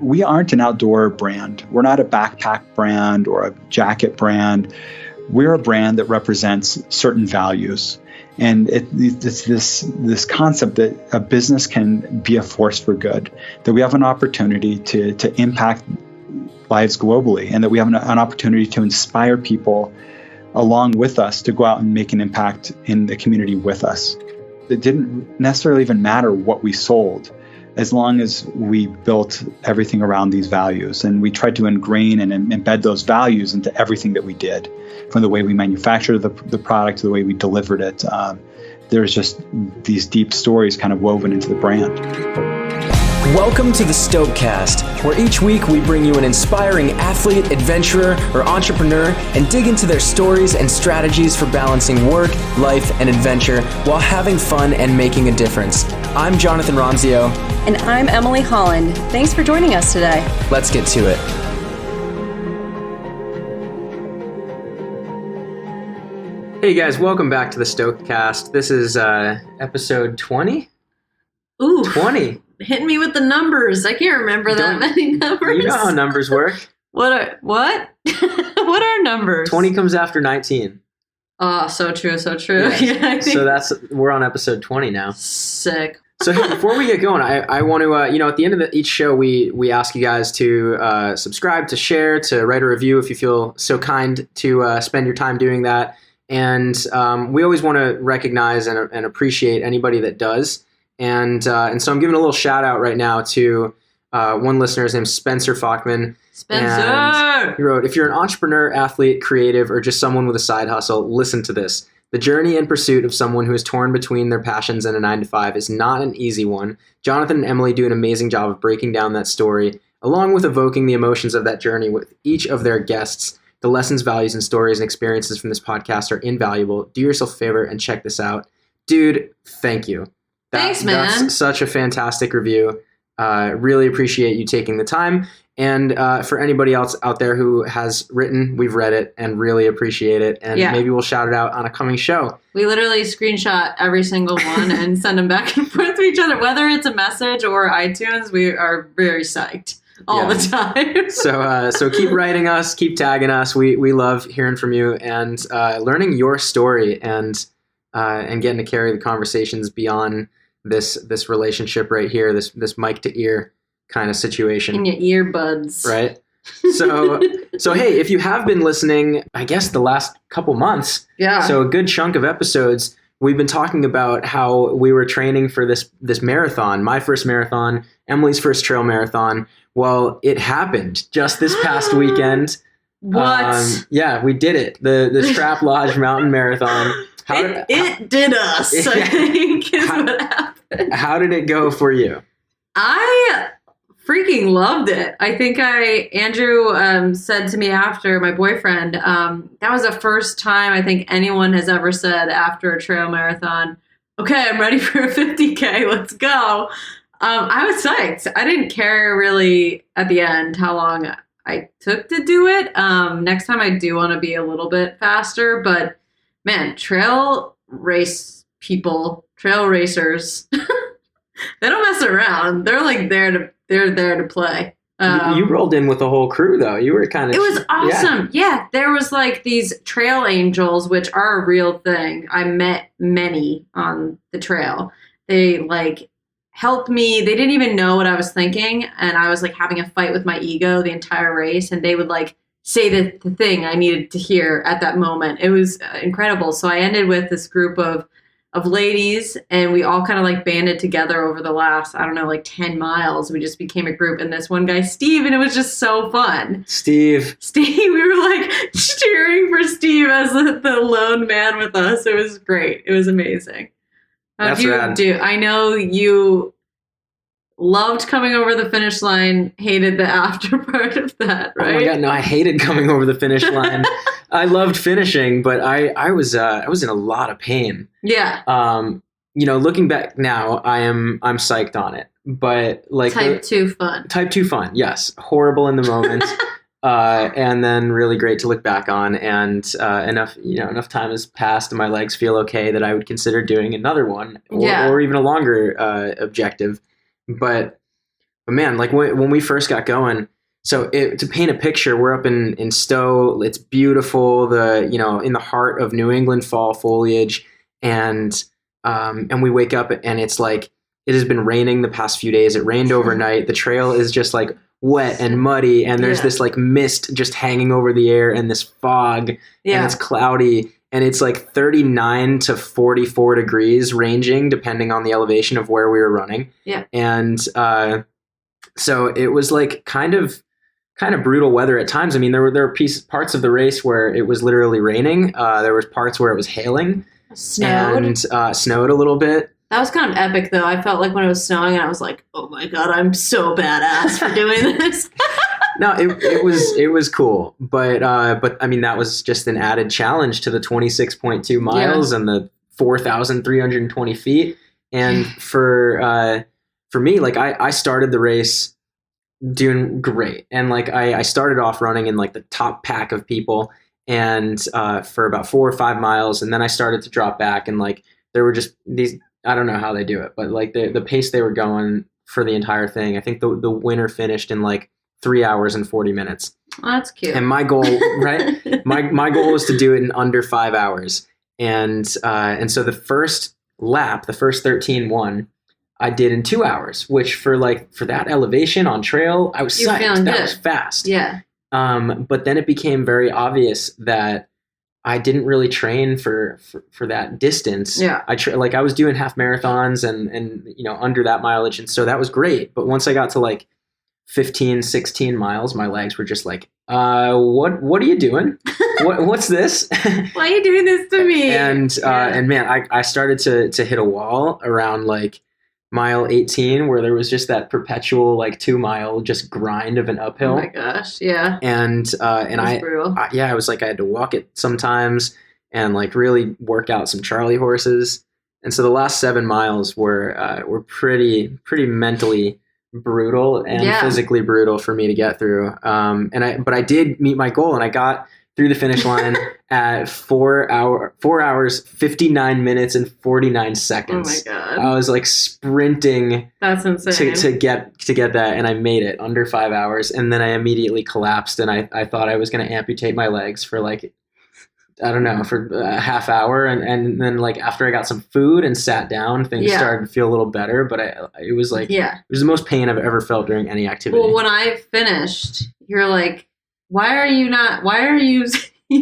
We aren't an outdoor brand. We're not a backpack brand or a jacket brand. We're a brand that represents certain values. And it's this concept that a business can be a force for good, that we have an opportunity to impact lives globally, and that we have an opportunity to inspire people along with us to go out and make an impact in the community with us. It didn't necessarily even matter what we sold, as long as we built everything around these values. And we tried to ingrain and embed those values into everything that we did, from the way we manufactured the product to the way we delivered it. There's just these deep stories kind of woven into the brand. Welcome to the Stokecast, where each week we bring you an inspiring athlete, adventurer, or entrepreneur and dig into their stories and strategies for balancing work, life, and adventure while having fun and making a difference. I'm Jonathan Ronzio. And I'm Emily Holland. Thanks for joining us today. Let's get to it. Hey guys, welcome back to the Stokecast. This is episode 20? Ooh. 20. Hitting me with the numbers. I can't remember that many numbers. You know how numbers work. What? What are numbers? 20 comes after 19. Oh, so true, so true. Yes. Yeah, So we're on episode 20 now. Sick. So hey, before we get going, I want to, at the end of each show, we ask you guys to subscribe, to share, to write a review if you feel so kind to spend your time doing that. And we always want to recognize and appreciate anybody that does. And so I'm giving a little shout out right now to one listener. His name's Spencer Falkman. Spencer! And he wrote, if you're an entrepreneur, athlete, creative, or just someone with a side hustle, listen to this. The journey and pursuit of someone who is torn between their passions and a 9-to-5 is not an easy one. Jonathan and Emily do an amazing job of breaking down that story, along with evoking the emotions of that journey with each of their guests. The lessons, values, and stories and experiences from this podcast are invaluable. Do yourself a favor and check this out. Dude, thank you. Thanks, man. That's such a fantastic review. Really appreciate you taking the time. And for anybody else out there who has written, we've read it and really appreciate it. And maybe we'll shout it out on a coming show. We literally screenshot every single one and send them back and forth to each other. Whether it's a message or iTunes, we are very psyched all the time. So keep writing us, keep tagging us. We love hearing from you and learning your story and getting to carry the conversations beyond this relationship right here, this mic to ear kind of situation. In your earbuds. Right. So hey, if you have been listening, I guess the last couple months, so a good chunk of episodes, we've been talking about how we were training for this marathon, my first marathon, Emily's first trail marathon. Well, it happened just this past weekend. What? We did it. The Trapp Lodge Mountain Marathon. It did us, I think, is what happened. How did it go for you? I freaking loved it. I think Andrew said to me after, my boyfriend, that was the first time I think anyone has ever said after a trail marathon, okay, I'm ready for a 50K, let's go. I was psyched. I didn't care really at the end how long I took to do it. Next time I do want to be a little bit faster, but man, trail racers, they don't mess around. They're like they're there to play. You rolled in with the whole crew though. You were kind of. It was awesome. Yeah, there was like these trail angels, which are a real thing. I met many on the trail. They like helped me. They didn't even know what I was thinking, and I was like having a fight with my ego the entire race, and they would like say the thing I needed to hear at that moment. It was incredible. So I ended with this group of ladies, and we all kind of like banded together over the last, 10 miles. We just became a group, and this one guy, Steve, and it was just so fun. Steve, we were like cheering for Steve as the lone man with us. It was great. It was amazing. That's rad. I know you loved coming over the finish line, hated the after part of that, right? Oh my God, no, I hated coming over the finish line. I loved finishing, but I was in a lot of pain. Yeah. Looking back now, I'm psyched on it. But like Type 2 fun. Yes. Horrible in the moment. And then really great to look back on, and enough time has passed and my legs feel okay that I would consider doing another one or even a longer objective. But man, like when we first got going, so to paint a picture, we're up in Stowe. It's beautiful, in the heart of New England fall foliage, and we wake up and it's like it has been raining the past few days. It rained overnight. The trail is just like wet and muddy, and there's this like mist just hanging over the air and this fog, and it's cloudy, and it's like 39 to 44 degrees ranging depending on the elevation of where we were running. Yeah. And so it was like kind of brutal weather at times. I mean, there were parts of the race where it was literally raining. There was parts where it was hailing. Snowed. And snowed a little bit. That was kind of epic, though. I felt like when it was snowing, and I was like, "Oh my god, I'm so badass for doing this." No, it was cool, but I mean that was just an added challenge to the 26.2 miles and the 4,320 feet. And for me, like I started the race doing great, and like I started off running in like the top pack of people, and for about 4 or 5 miles, and then I started to drop back, and like there were just these. I don't know how they do it, but like the pace they were going for the entire thing, I think the winner finished in like 3 hours and 40 minutes. Oh, that's cute. And my goal, right? my goal was to do it in under 5 hours. And so the first lap, the first 13-1, I did in 2 hours, which for that elevation on trail, I was psyched. That was fast. Yeah. But then it became very obvious that I didn't really train for that distance. Yeah. I was doing half marathons and under that mileage. And so that was great. But once I got to like 15, 16 miles, my legs were just like, what are you doing? What's this? Why are you doing this to me? And man, I started to hit a wall around like mile 18 where there was just that perpetual like 2 mile just grind of an uphill. Oh my gosh. Yeah. And I was like, I had to walk it sometimes and like really work out some Charlie horses. And so the last 7 miles were pretty mentally brutal and physically brutal for me to get through. But I did meet my goal, and I got through the finish line at 4 hours, 59 minutes and 49 seconds. Oh my God. I was like sprinting. That's insane. To get that, and I made it under 5 hours, and then I immediately collapsed, and I thought I was going to amputate my legs for like, I don't know, for a half hour, and then like after I got some food and sat down, things started to feel a little better, but it was like, it was the most pain I've ever felt during any activity. Well, when I finished, you're like, you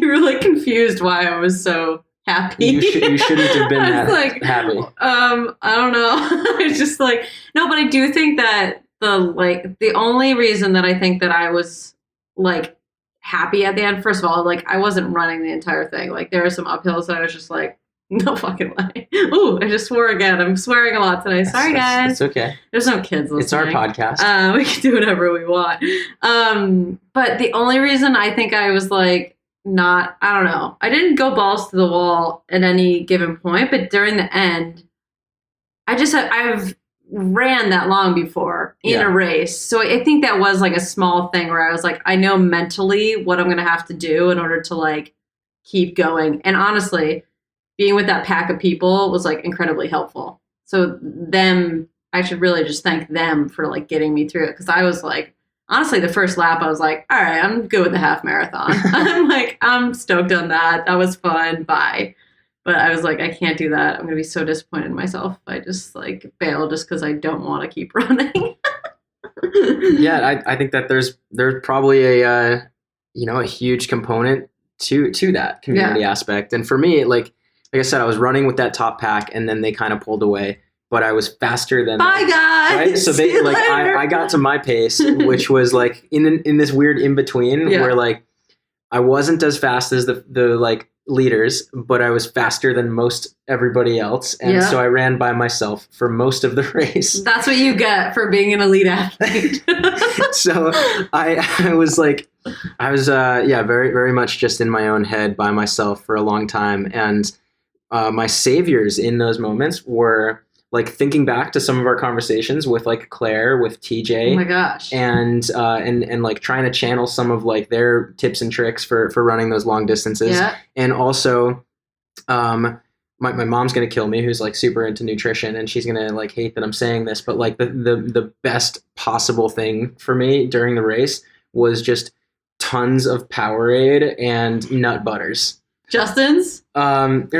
were like confused why I was so happy. You shouldn't have been that like, happy. I don't know. It's just like, no, but I do think that the only reason that I think that I was like happy at the end, first of all, like I wasn't running the entire thing. Like there were some uphills that I was just like, no fucking way. Ooh, I just swore again. I'm swearing a lot today. Sorry, guys. It's okay. There's no kids listening. It's our podcast. We can do whatever we want. But the only reason I think I was like I don't know. I didn't go balls to the wall at any given point, but during the end, I've ran that long before in a race. So I think that was like a small thing where I was like, I know mentally what I'm going to have to do in order to like keep going. And honestly, being with that pack of people was like incredibly helpful. So I should really just thank them for like getting me through it. Cause I was like, honestly, the first lap, I was like, all right, I'm good with the half marathon. I'm stoked on that. That was fun. Bye. But I was like, I can't do that. I'm going to be so disappointed in myself if I just like fail just because I don't want to keep running. Yeah, I think that there's probably a huge component to that community aspect. And for me, like I said, I was running with that top pack, and then they kind of pulled away. But I was faster than bye guys. Right? So they like I got to my pace, which was like in this weird in between where like I wasn't as fast as the like leaders, but I was faster than most everybody else, and so I ran by myself for most of the race. That's what you get for being an elite athlete. So I was very very much just in my own head by myself for a long time, and my saviors in those moments were like thinking back to some of our conversations with like Claire, with TJ. Oh my gosh. And like trying to channel some of like their tips and tricks for running those long distances. Yeah. And also my mom's going to kill me, who's like super into nutrition, and she's going to like hate that I'm saying this, but like the best possible thing for me during the race was just tons of Powerade and nut butters. Justin's? Nutter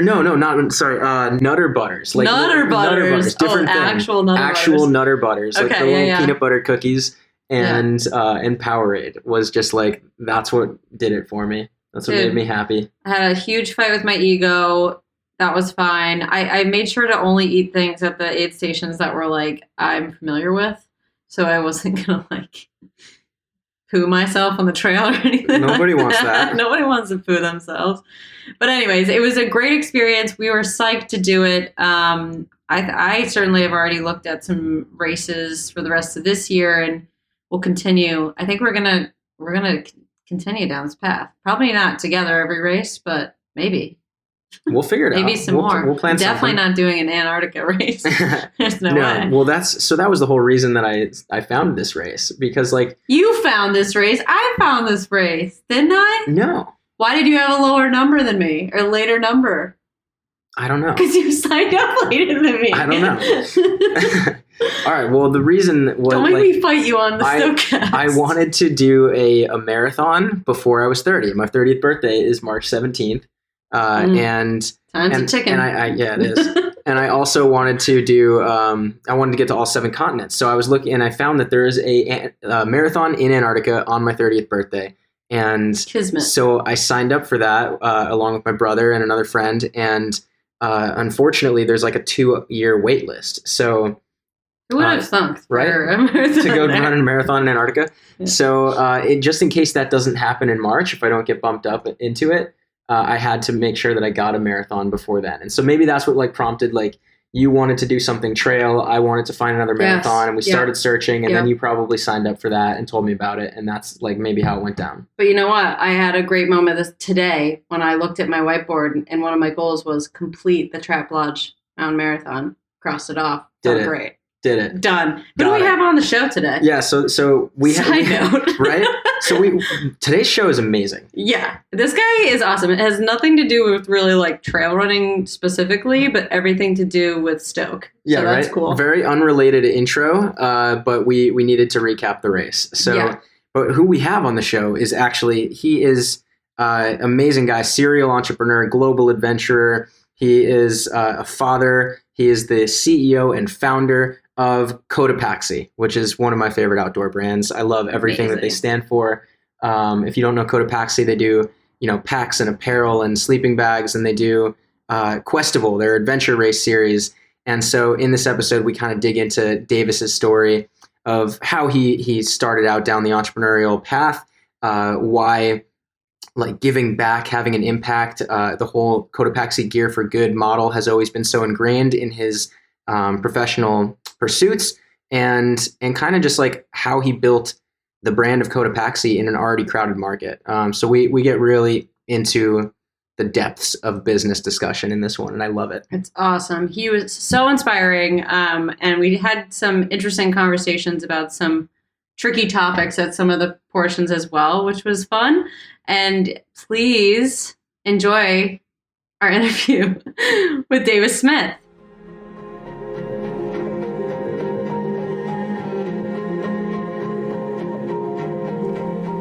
butters. Like Nutter butters. Different thing. Actual Nutter butters. Actual Nutter butters. Like Okay, the little yeah. peanut butter cookies and Powerade was just like, that's what did it for me. That's what made me happy. I had a huge fight with my ego. That was fine. I made sure to only eat things at the aid stations that were like, I'm familiar with. So I wasn't going to like poo myself on the trail or anything. Nobody wants that. Nobody wants to poo themselves. But anyways, it was a great experience. We were psyched to do it. I certainly have already looked at some races for the rest of this year, and we'll continue. I think we're gonna continue down this path. Probably not together every race, but maybe. We'll figure it out. Maybe some more. We'll plan Definitely something. not doing an Antarctica race. There's no way. Well, that was the whole reason that I found this race, because like, You found this race. I found this race, didn't I? no, Why did you have a lower number than me or later number? I don't know. Because you signed up later than me. I don't know. All right. Well, the reason was Don't make me fight you on the Stokecast. I wanted to do a marathon before I was 30. My 30th birthday is March 17th. And Time's a ticking. And yeah, it is. And I also wanted to do, I wanted to get to all 7 continents. So I was looking, and I found that there is a marathon in Antarctica on my 30th birthday. And Kismet. so I signed up for that along with my brother and another friend. And unfortunately, there's like a 2-year wait list. So Who would have thunk? Right? To go run a marathon in Antarctica. Yeah. So just in case that doesn't happen in March, if I don't get bumped up into it, I had to make sure that I got a marathon before then. And so maybe that's what like prompted, like, you wanted to do something trail. I wanted to find another marathon, and we started searching, and then you probably signed up for that and told me about it. And that's like maybe how it went down. But you know what? I had a great moment today when I looked at my whiteboard, and one of my goals was complete the Trapp Lodge Mountain Marathon. Crossed it off. Did it. Great. Did it. Done. Who do we have on the show today? Yeah, so we have right? So today's show is amazing. Yeah. This guy is awesome. It has nothing to do with really like trail running specifically, but everything to do with Stoke. Yeah, so that's cool. Very unrelated intro, but we needed to recap the race. So but who we have on the show is actually, he is amazing guy, serial entrepreneur, global adventurer. He is a father. He is the CEO and founder of Cotopaxi, which is one of my favorite outdoor brands. I love everything that they stand for. If you don't know Cotopaxi, they do, packs and apparel and sleeping bags, and they do Questival, their adventure race series. And so in this episode, we kind of dig into Davis's story of how he started out down the entrepreneurial path, why like giving back, having an impact, the whole Cotopaxi Gear for Good model has always been so ingrained in his professional pursuits, and kind of just like how he built the brand of Cotopaxi in an already crowded market. So we get really into the depths of business discussion in this one, and I love it. It's awesome. He was so inspiring, and we had some interesting conversations about some tricky topics at some of the portions as well, which was fun. And please enjoy our interview with Davis Smith.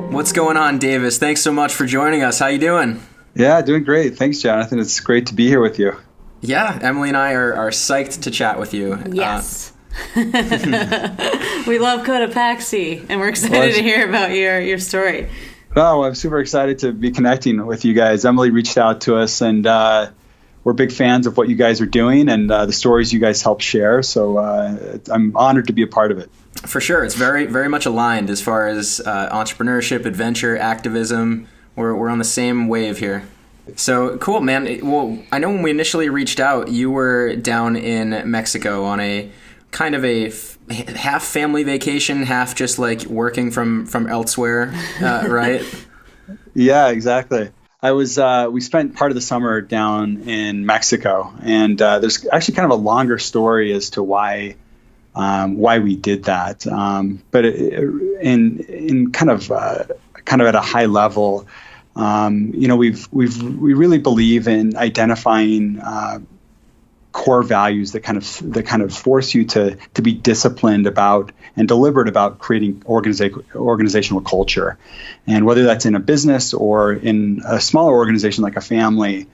What's going on, Davis? Thanks so much for joining us. How you doing? Yeah, doing great. Thanks, Jonathan. It's great to be here with you. Yeah, Emily and I are psyched to chat with you. Yes. We love Cotopaxi, and we're excited to hear about your story. Oh, I'm super excited to be connecting with you guys. Emily reached out to us, and we're big fans of what you guys are doing and the stories you guys help share. So I'm honored to be a part of it. For sure. It's very, very much aligned as far as entrepreneurship, adventure, activism. We're on the same wave here. So cool, man. Well, I know when we initially reached out, you were down in Mexico on a kind of a half family vacation, half just like working from elsewhere, right? Yeah, exactly. We spent part of the summer down in Mexico, and there's actually kind of a longer story as to why we did that. But in kind of at a high level, we really believe in identifying core values that kind of force you to be disciplined about and deliberate about creating organizational culture. And whether that's in a business or in a smaller organization like a family,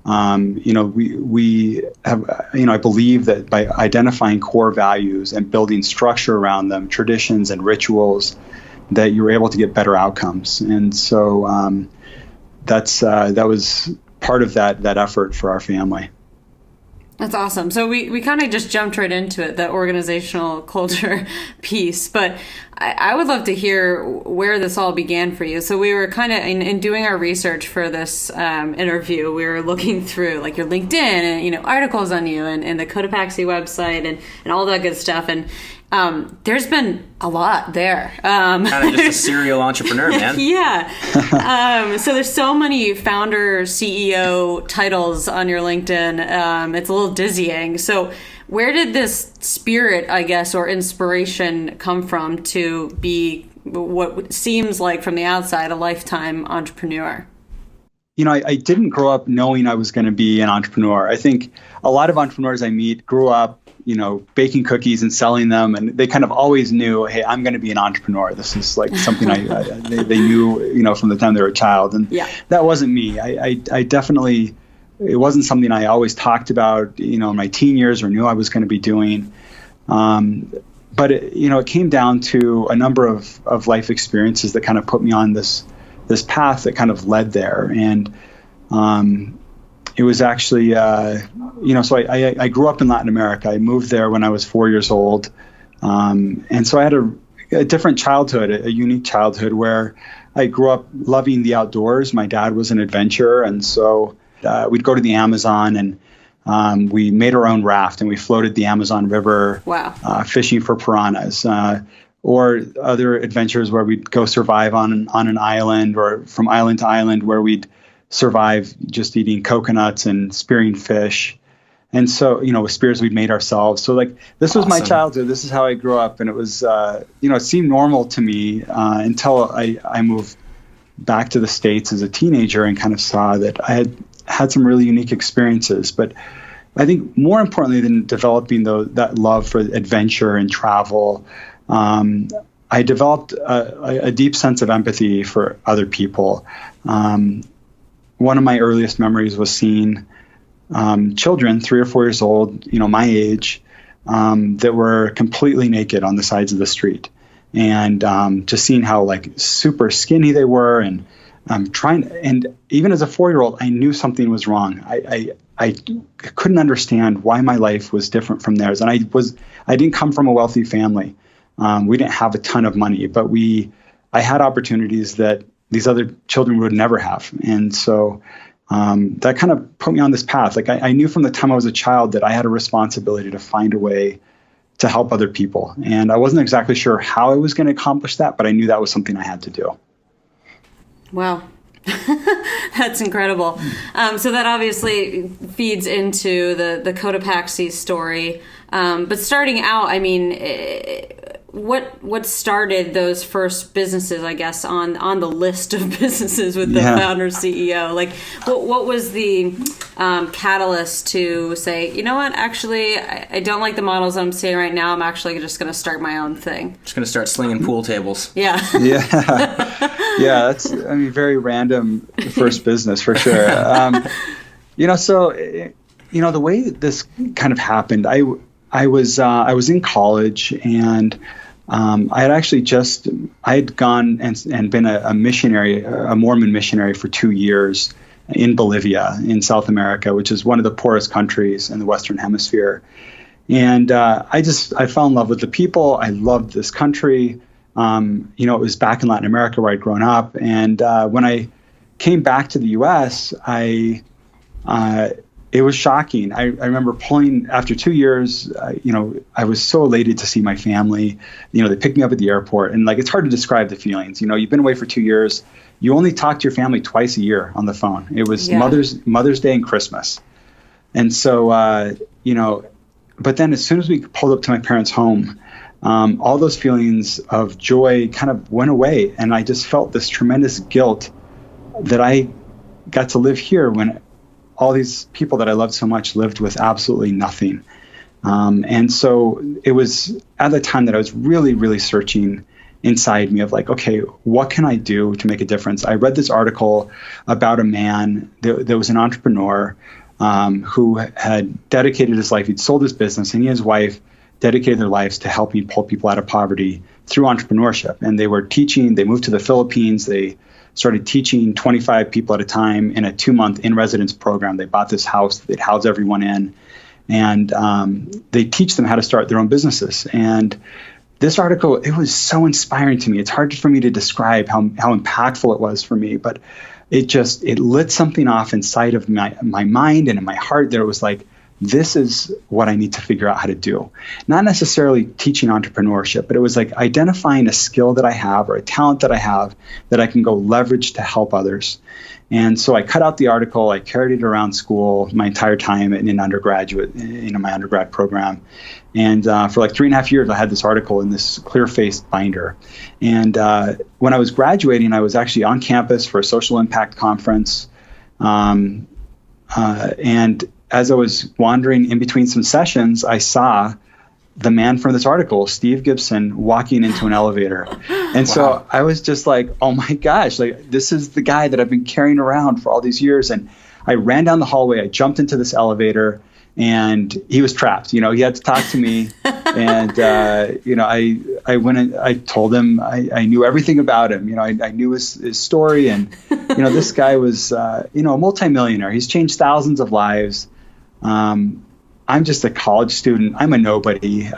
we have, I believe that by identifying core values and building structure around them, traditions and rituals, that you're able to get better outcomes. And so that was part of that effort for our family. That's awesome. So we kind of just jumped right into it, the organizational culture piece. But I would love to hear where this all began for you. So we were kind of, in doing our research for this interview, we were looking through like your LinkedIn and, articles on you and the Cotopaxi website and all that good stuff. And there's been a lot there. Kind of just a serial entrepreneur, man. Yeah. So there's so many founder, CEO titles on your LinkedIn. It's a little dizzying. So where did this spirit, I guess, or inspiration come from to be what seems like from the outside a lifetime entrepreneur? I didn't grow up knowing I was going to be an entrepreneur. I think a lot of entrepreneurs I meet grew up baking cookies and selling them, and they kind of always knew, hey, I'm going to be an entrepreneur. This is like something they knew, from the time they were a child, and that wasn't me. I definitely, it wasn't something I always talked about, in my teen years or knew I was going to be doing. But it came down to a number of life experiences that kind of put me on this path that kind of led there, and it was actually, so I grew up in Latin America. I moved there when I was 4 years old. And so I had a different childhood, a unique childhood where I grew up loving the outdoors. My dad was an adventurer. And so we'd go to the Amazon and we made our own raft and we floated the Amazon River, fishing for piranhas. Or other adventures where we'd go survive on an island or from island to island where we'd survive just eating coconuts and spearing fish. And so, with spears we'd made ourselves. So like, this was my childhood. This is how I grew up. And it was, it seemed normal to me until I moved back to the States as a teenager and kind of saw that I had some really unique experiences. But I think more importantly than developing that love for adventure and travel, I developed a deep sense of empathy for other people. One of my earliest memories was seeing children, 3 or 4 years old, my age, that were completely naked on the sides of the street, and just seeing how like super skinny they were, and and even as a 4-year-old, I knew something was wrong. I couldn't understand why my life was different from theirs, and I didn't come from a wealthy family. We didn't have a ton of money, but I had opportunities that these other children would never have. And so that kind of put me on this path. Like I knew from the time I was a child that I had a responsibility to find a way to help other people. And I wasn't exactly sure how I was going to accomplish that, but I knew that was something I had to do. Wow. That's incredible. So that obviously feeds into the Cotopaxi story. But starting out, I mean, what started those first businesses, I guess, on the list of businesses with the founder CEO? Like, what was the catalyst to say, you know what, actually, I don't like the models I'm seeing right now. I'm actually just going to start my own thing. Just going to start slinging pool tables. Yeah. That's, very random first business for sure. So, the way that this kind of happened, I was in college, and I had gone and been a missionary, a Mormon missionary for 2 years in Bolivia in South America, which is one of the poorest countries in the Western Hemisphere. And I fell in love with the people. I loved this country. It was back in Latin America where I'd grown up. And when I came back to the U.S., it was shocking. I remember pulling after 2 years. I was so elated to see my family. They picked me up at the airport, and it's hard to describe the feelings. You've been away for 2 years. You only talk to your family twice a year on the phone. It was Mother's Day and Christmas, and so But then as soon as we pulled up to my parents' home, all those feelings of joy kind of went away, and I just felt this tremendous guilt that I got to live here when all these people that I loved so much lived with absolutely nothing. And so it was at the time that I was really, really searching inside me of like, okay, what can I do to make a difference? I read this article about a man that was an entrepreneur who had dedicated his life. He'd sold his business, and he and his wife dedicated their lives to helping pull people out of poverty through entrepreneurship. And they were teaching, they moved to the Philippines. They started teaching 25 people at a time in a 2-month in-residence program. They bought this house that they'd house everyone in. And they teach them how to start their own businesses. And this article, it was so inspiring to me. It's hard for me to describe how impactful it was for me, but it lit something off inside of my mind and in my heart that it was like, this is what I need to figure out how to do. Not necessarily teaching entrepreneurship, but it was like identifying a skill that I have or a talent that I have that I can go leverage to help others. And so I cut out the article. I carried it around school my entire time in my undergrad program. And for like 3.5 years, I had this article in this clear-faced binder. And when I was graduating, I was actually on campus for a social impact conference. And as I was wandering in between some sessions, I saw the man from this article, Steve Gibson, walking into an elevator. And so I was just like, oh my gosh, like this is the guy that I've been carrying around for all these years. And I ran down the hallway, I jumped into this elevator, and he was trapped. He had to talk to me. And, I went and I told him I knew everything about him. I knew his story. And, this guy was, a multimillionaire. He's changed thousands of lives. I'm just a college student. I'm a nobody.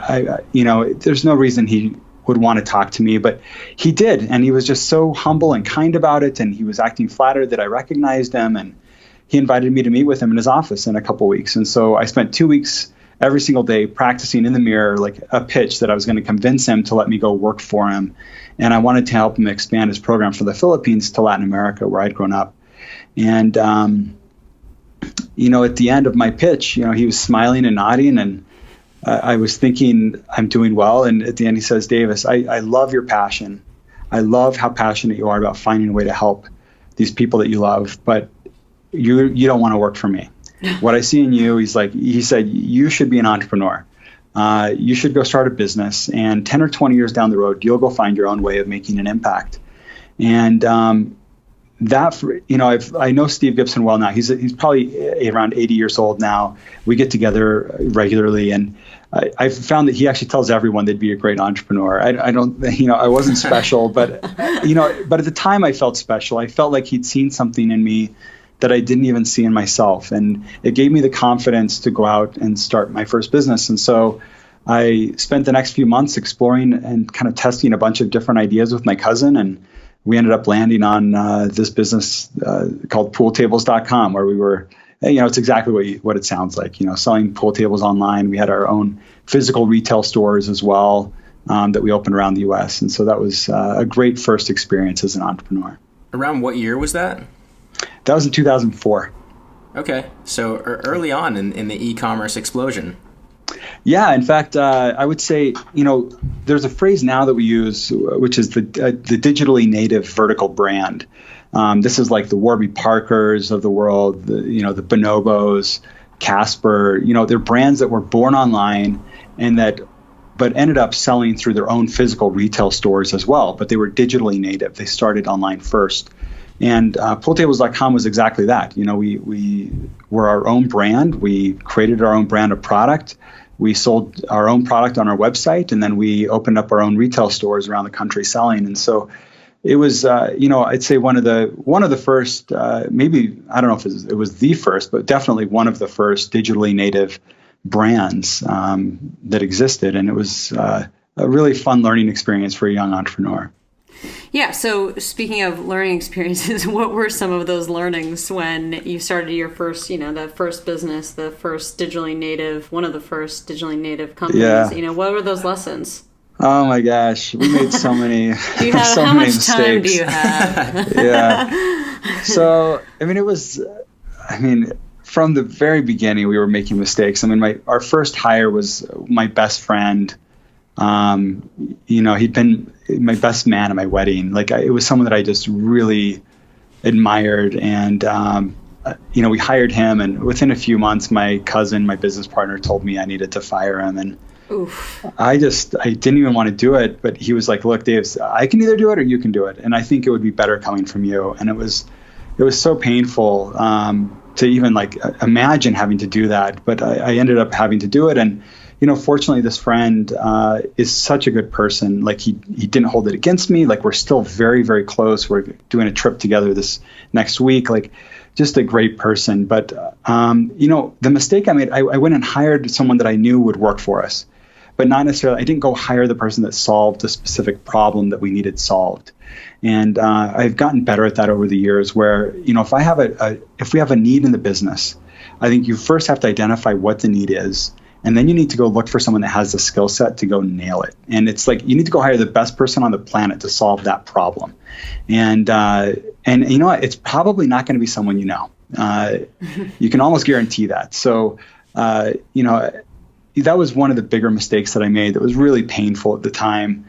There's no reason he would want to talk to me, but he did. And he was just so humble and kind about it. And he was acting flattered that I recognized him. And he invited me to meet with him in his office in a couple weeks. And so I spent 2 weeks every single day practicing in the mirror, like a pitch that I was going to convince him to let me go work for him. And I wanted to help him expand his program from the Philippines to Latin America, where I'd grown up. And, at the end of my pitch, he was smiling and nodding, and I was thinking I'm doing well. And at the end, he says, Davis, I love your passion. I love how passionate you are about finding a way to help these people that you love, but you don't want to work for me. What I see in you, he said, you should be an entrepreneur. You should go start a business, and 10 or 20 years down the road, you'll go find your own way of making an impact. And I know Steve Gibson well now. He's probably around 80 years old now. We get together regularly, and I've found that he actually tells everyone they'd be a great entrepreneur. I wasn't special, but but at the time I felt special. I felt like he'd seen something in me that I didn't even see in myself, and it gave me the confidence to go out and start my first business. And so I spent the next few months exploring and kind of testing a bunch of different ideas with my cousin, and we ended up landing on this business called pooltables.com, where we were, it's exactly what it sounds like, selling pool tables online. We had our own physical retail stores as well that we opened around the U.S. And so that was a great first experience as an entrepreneur. Around what year was that? That was in 2004. Okay. So early on in the e-commerce explosion. Yeah, in fact, I would say, there's a phrase now that we use, which is the digitally native vertical brand. This is like the Warby Parkers of the world, the Bonobos, Casper. They're brands that were born online but ended up selling through their own physical retail stores as well. But they were digitally native. They started online first. And pooltables.com was exactly that. We were our own brand. We created our own brand of product. We sold our own product on our website, and then we opened up our own retail stores around the country selling. And so it was, I'd say one of the first, maybe, I don't know if it was the first, but definitely one of the first digitally native brands that existed. And it was a really fun learning experience for a young entrepreneur. Yeah. So speaking of learning experiences, what were some of those learnings when you started your first, the first business, the first digitally native, one of the first digitally native companies? Yeah. What were those lessons? Oh my gosh, we made so many. How much time do you have? Yeah. So from the very beginning, we were making mistakes. Our first hire was my best friend. He'd been my best man at my wedding. It was someone that I just really admired. And we hired him, and within a few months, my cousin, my business partner, told me I needed to fire him. And Oof. I didn't even want to do it, but he was like, look, Dave, I can either do it or you can do it. And I think it would be better coming from you. And it was so painful to even like imagine having to do that. But I ended up having to do it. And, fortunately, this friend is such a good person. Like he didn't hold it against me. Like we're still very, very close. We're doing a trip together this next week. Like just a great person. But, the mistake I made, I went and hired someone that I knew would work for us. But not necessarily, I didn't go hire the person that solved the specific problem that we needed solved. And I've gotten better at that over the years where, if we have a need in the business, I think you first have to identify what the need is. And then you need to go look for someone that has the skill set to go nail it. And it's like, you need to go hire the best person on the planet to solve that problem. And you know what? It's probably not going to be someone you know. You can almost guarantee that. So, that was one of the bigger mistakes that I made that was really painful at the time.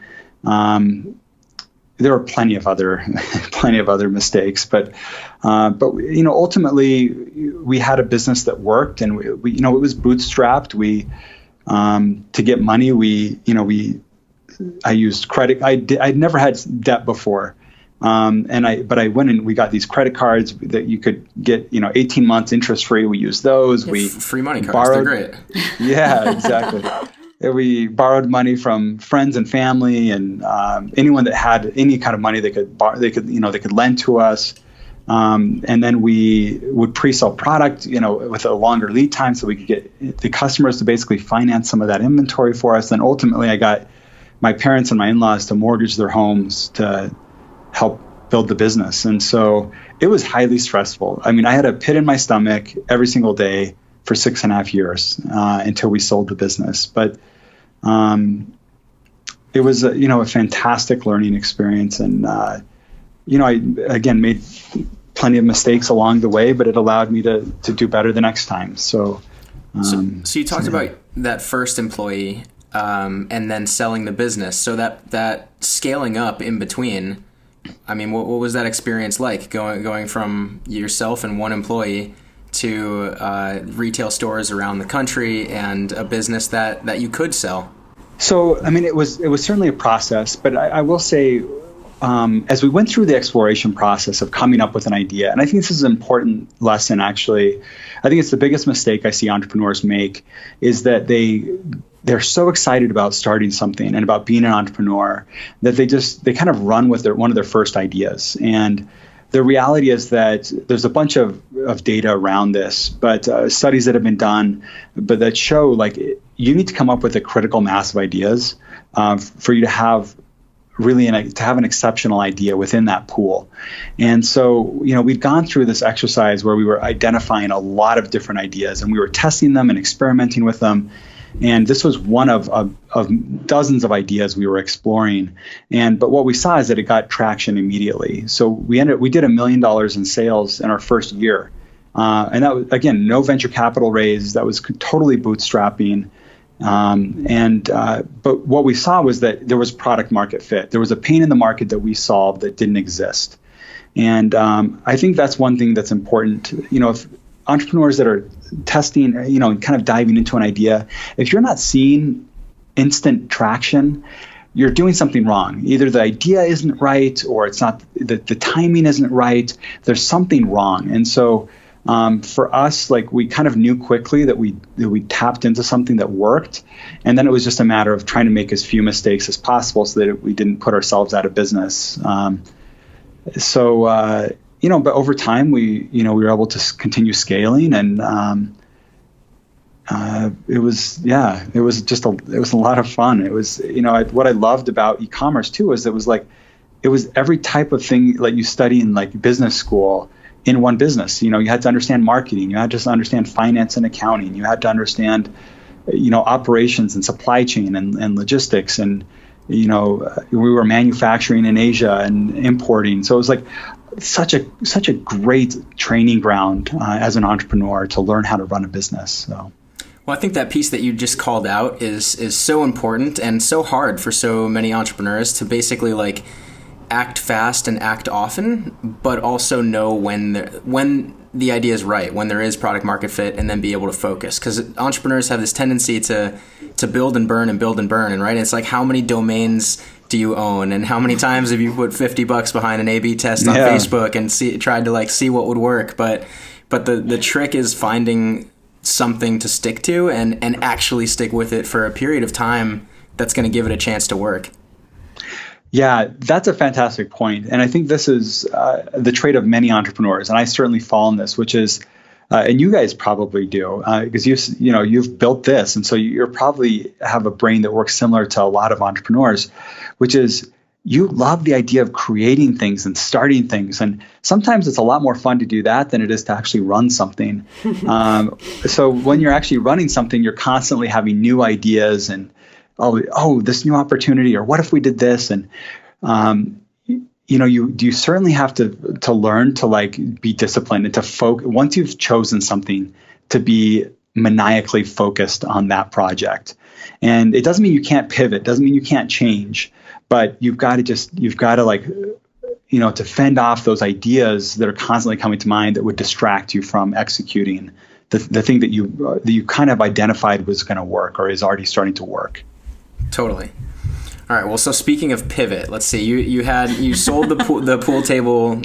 There were plenty of other mistakes, but ultimately we had a business that worked, and we it was bootstrapped. We to get money, I used credit. I'd never had debt before. But I went and we got these credit cards that you could get, 18 months interest free. We used those. We free money cards. Borrowed, they're great. Yeah, exactly. We borrowed money from friends and family, and anyone that had any kind of money they could lend to us. And then we would pre-sell product, with a longer lead time, so we could get the customers to basically finance some of that inventory for us. Then ultimately, I got my parents and my in-laws to mortgage their homes to help build the business. And so it was highly stressful. I mean, I had a pit in my stomach every single day for 6.5 years until we sold the business. But it was a fantastic learning experience. And I again made plenty of mistakes along the way, but it allowed me to do better the next time. So you talked about that first employee and then selling the business. So that scaling up in between, I mean, what was that experience like, going from yourself and one employee to retail stores around the country and a business that you could sell? So, I mean, it was certainly a process, but I will say, as we went through the exploration process of coming up with an idea, and I think this is an important lesson, actually. I think it's the biggest mistake I see entrepreneurs make, is that they're so excited about starting something and about being an entrepreneur that they kind of run with one of their first ideas. And the reality is that there's a bunch of data around this, but studies that have been done, but that show like you need to come up with a critical mass of ideas for you to have to have an exceptional idea within that pool. And so, we've gone through this exercise where we were identifying a lot of different ideas, and we were testing them and experimenting with them. And this was one of dozens of ideas we were exploring. But what we saw is that it got traction immediately. So we did $1 million in sales in our first year. And that was, again, no venture capital raise. That was totally bootstrapping. But what we saw was that there was product market fit. There was a pain in the market that we solved that didn't exist. And I think that's one thing that's important. If entrepreneurs that are testing, kind of diving into an idea, if you're not seeing instant traction, you're doing something wrong. Either the idea isn't right, or it's not, the timing isn't right. There's something wrong. And so for us, like, we kind of knew quickly that we tapped into something that worked. And then it was just a matter of trying to make as few mistakes as possible so that we didn't put ourselves out of business. But over time, we were able to continue scaling, and it was a lot of fun. It was, what I loved about e-commerce too is it was every type of thing like you study in like business school in one business. You had to understand marketing, you had to understand finance and accounting, you had to understand, operations and supply chain and logistics, and we were manufacturing in Asia and importing. So it was like such a great training ground as an entrepreneur to learn how to run a business. So. Well, I think that piece that you just called out is so important and so hard for so many entrepreneurs to basically, like, act fast and act often, but also know when the idea is right, when there is product market fit, and then be able to focus. Because entrepreneurs have this tendency to build and burn and build and burn, and right, it's like, how many domains do you own, and how many times have you put $50 behind an A/B test on Facebook and tried to like see what would work? But the trick is finding something to stick to and actually stick with it for a period of time that's going to give it a chance to work. Yeah, that's a fantastic point. And I think this is the trait of many entrepreneurs. And I certainly fall in this, which is, and you guys probably do, because you've built this. And so you're probably have a brain that works similar to a lot of entrepreneurs, which is you love the idea of creating things and starting things. And sometimes it's a lot more fun to do that than it is to actually run something. So when you're actually running something, you're constantly having new ideas and, oh, this new opportunity, or what if we did this? And, you certainly have to learn to like be disciplined and to focus. Once you've chosen something, to be maniacally focused on that project. And it doesn't mean you can't pivot, doesn't mean you can't change, but you've got to to fend off those ideas that are constantly coming to mind that would distract you from executing the thing that you kind of identified was going to work or is already starting to work. Totally. All right. Well, so speaking of pivot, let's see. You sold the pool table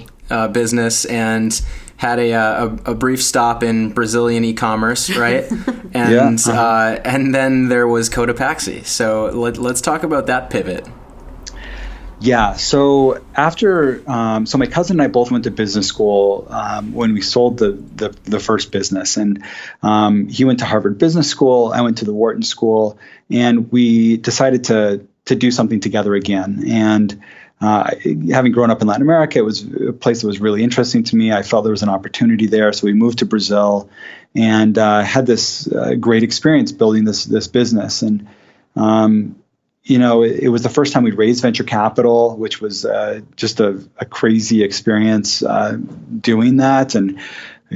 business and had a brief stop in Brazilian e-commerce, right? And and then there was Cotopaxi. So let's talk about that pivot. Yeah. So after, so my cousin and I both went to business school when we sold the first business, and he went to Harvard Business School. I went to the Wharton School, and we decided to do something together again. And having grown up in Latin America, it was a place that was really interesting to me. I felt there was an opportunity there, so we moved to Brazil and had this great experience building this business. And it was the first time we'd raised venture capital, which was just a crazy experience doing that, and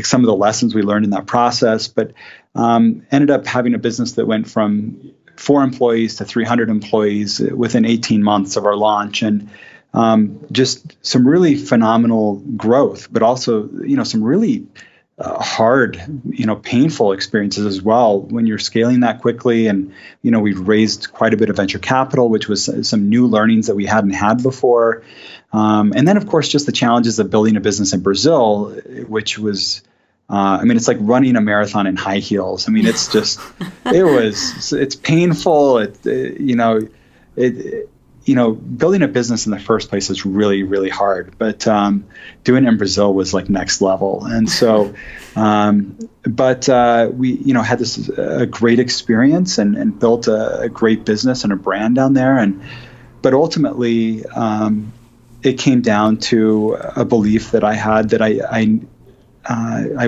some of the lessons we learned in that process. But ended up having a business that went from 4 employees to 300 employees within 18 months of our launch, and just some really phenomenal growth, but also some really hard, painful experiences as well when you're scaling that quickly. And, we've raised quite a bit of venture capital, which was some new learnings that we hadn't had before. And then, of course, just the challenges of building a business in Brazil, which was, it's like running a marathon in high heels. It's just, it's painful. Building a business in the first place is really, really hard, but doing it in Brazil was like next level. And so, we, had this a great experience and built a great business and a brand down there. But ultimately, it came down to a belief that I had that I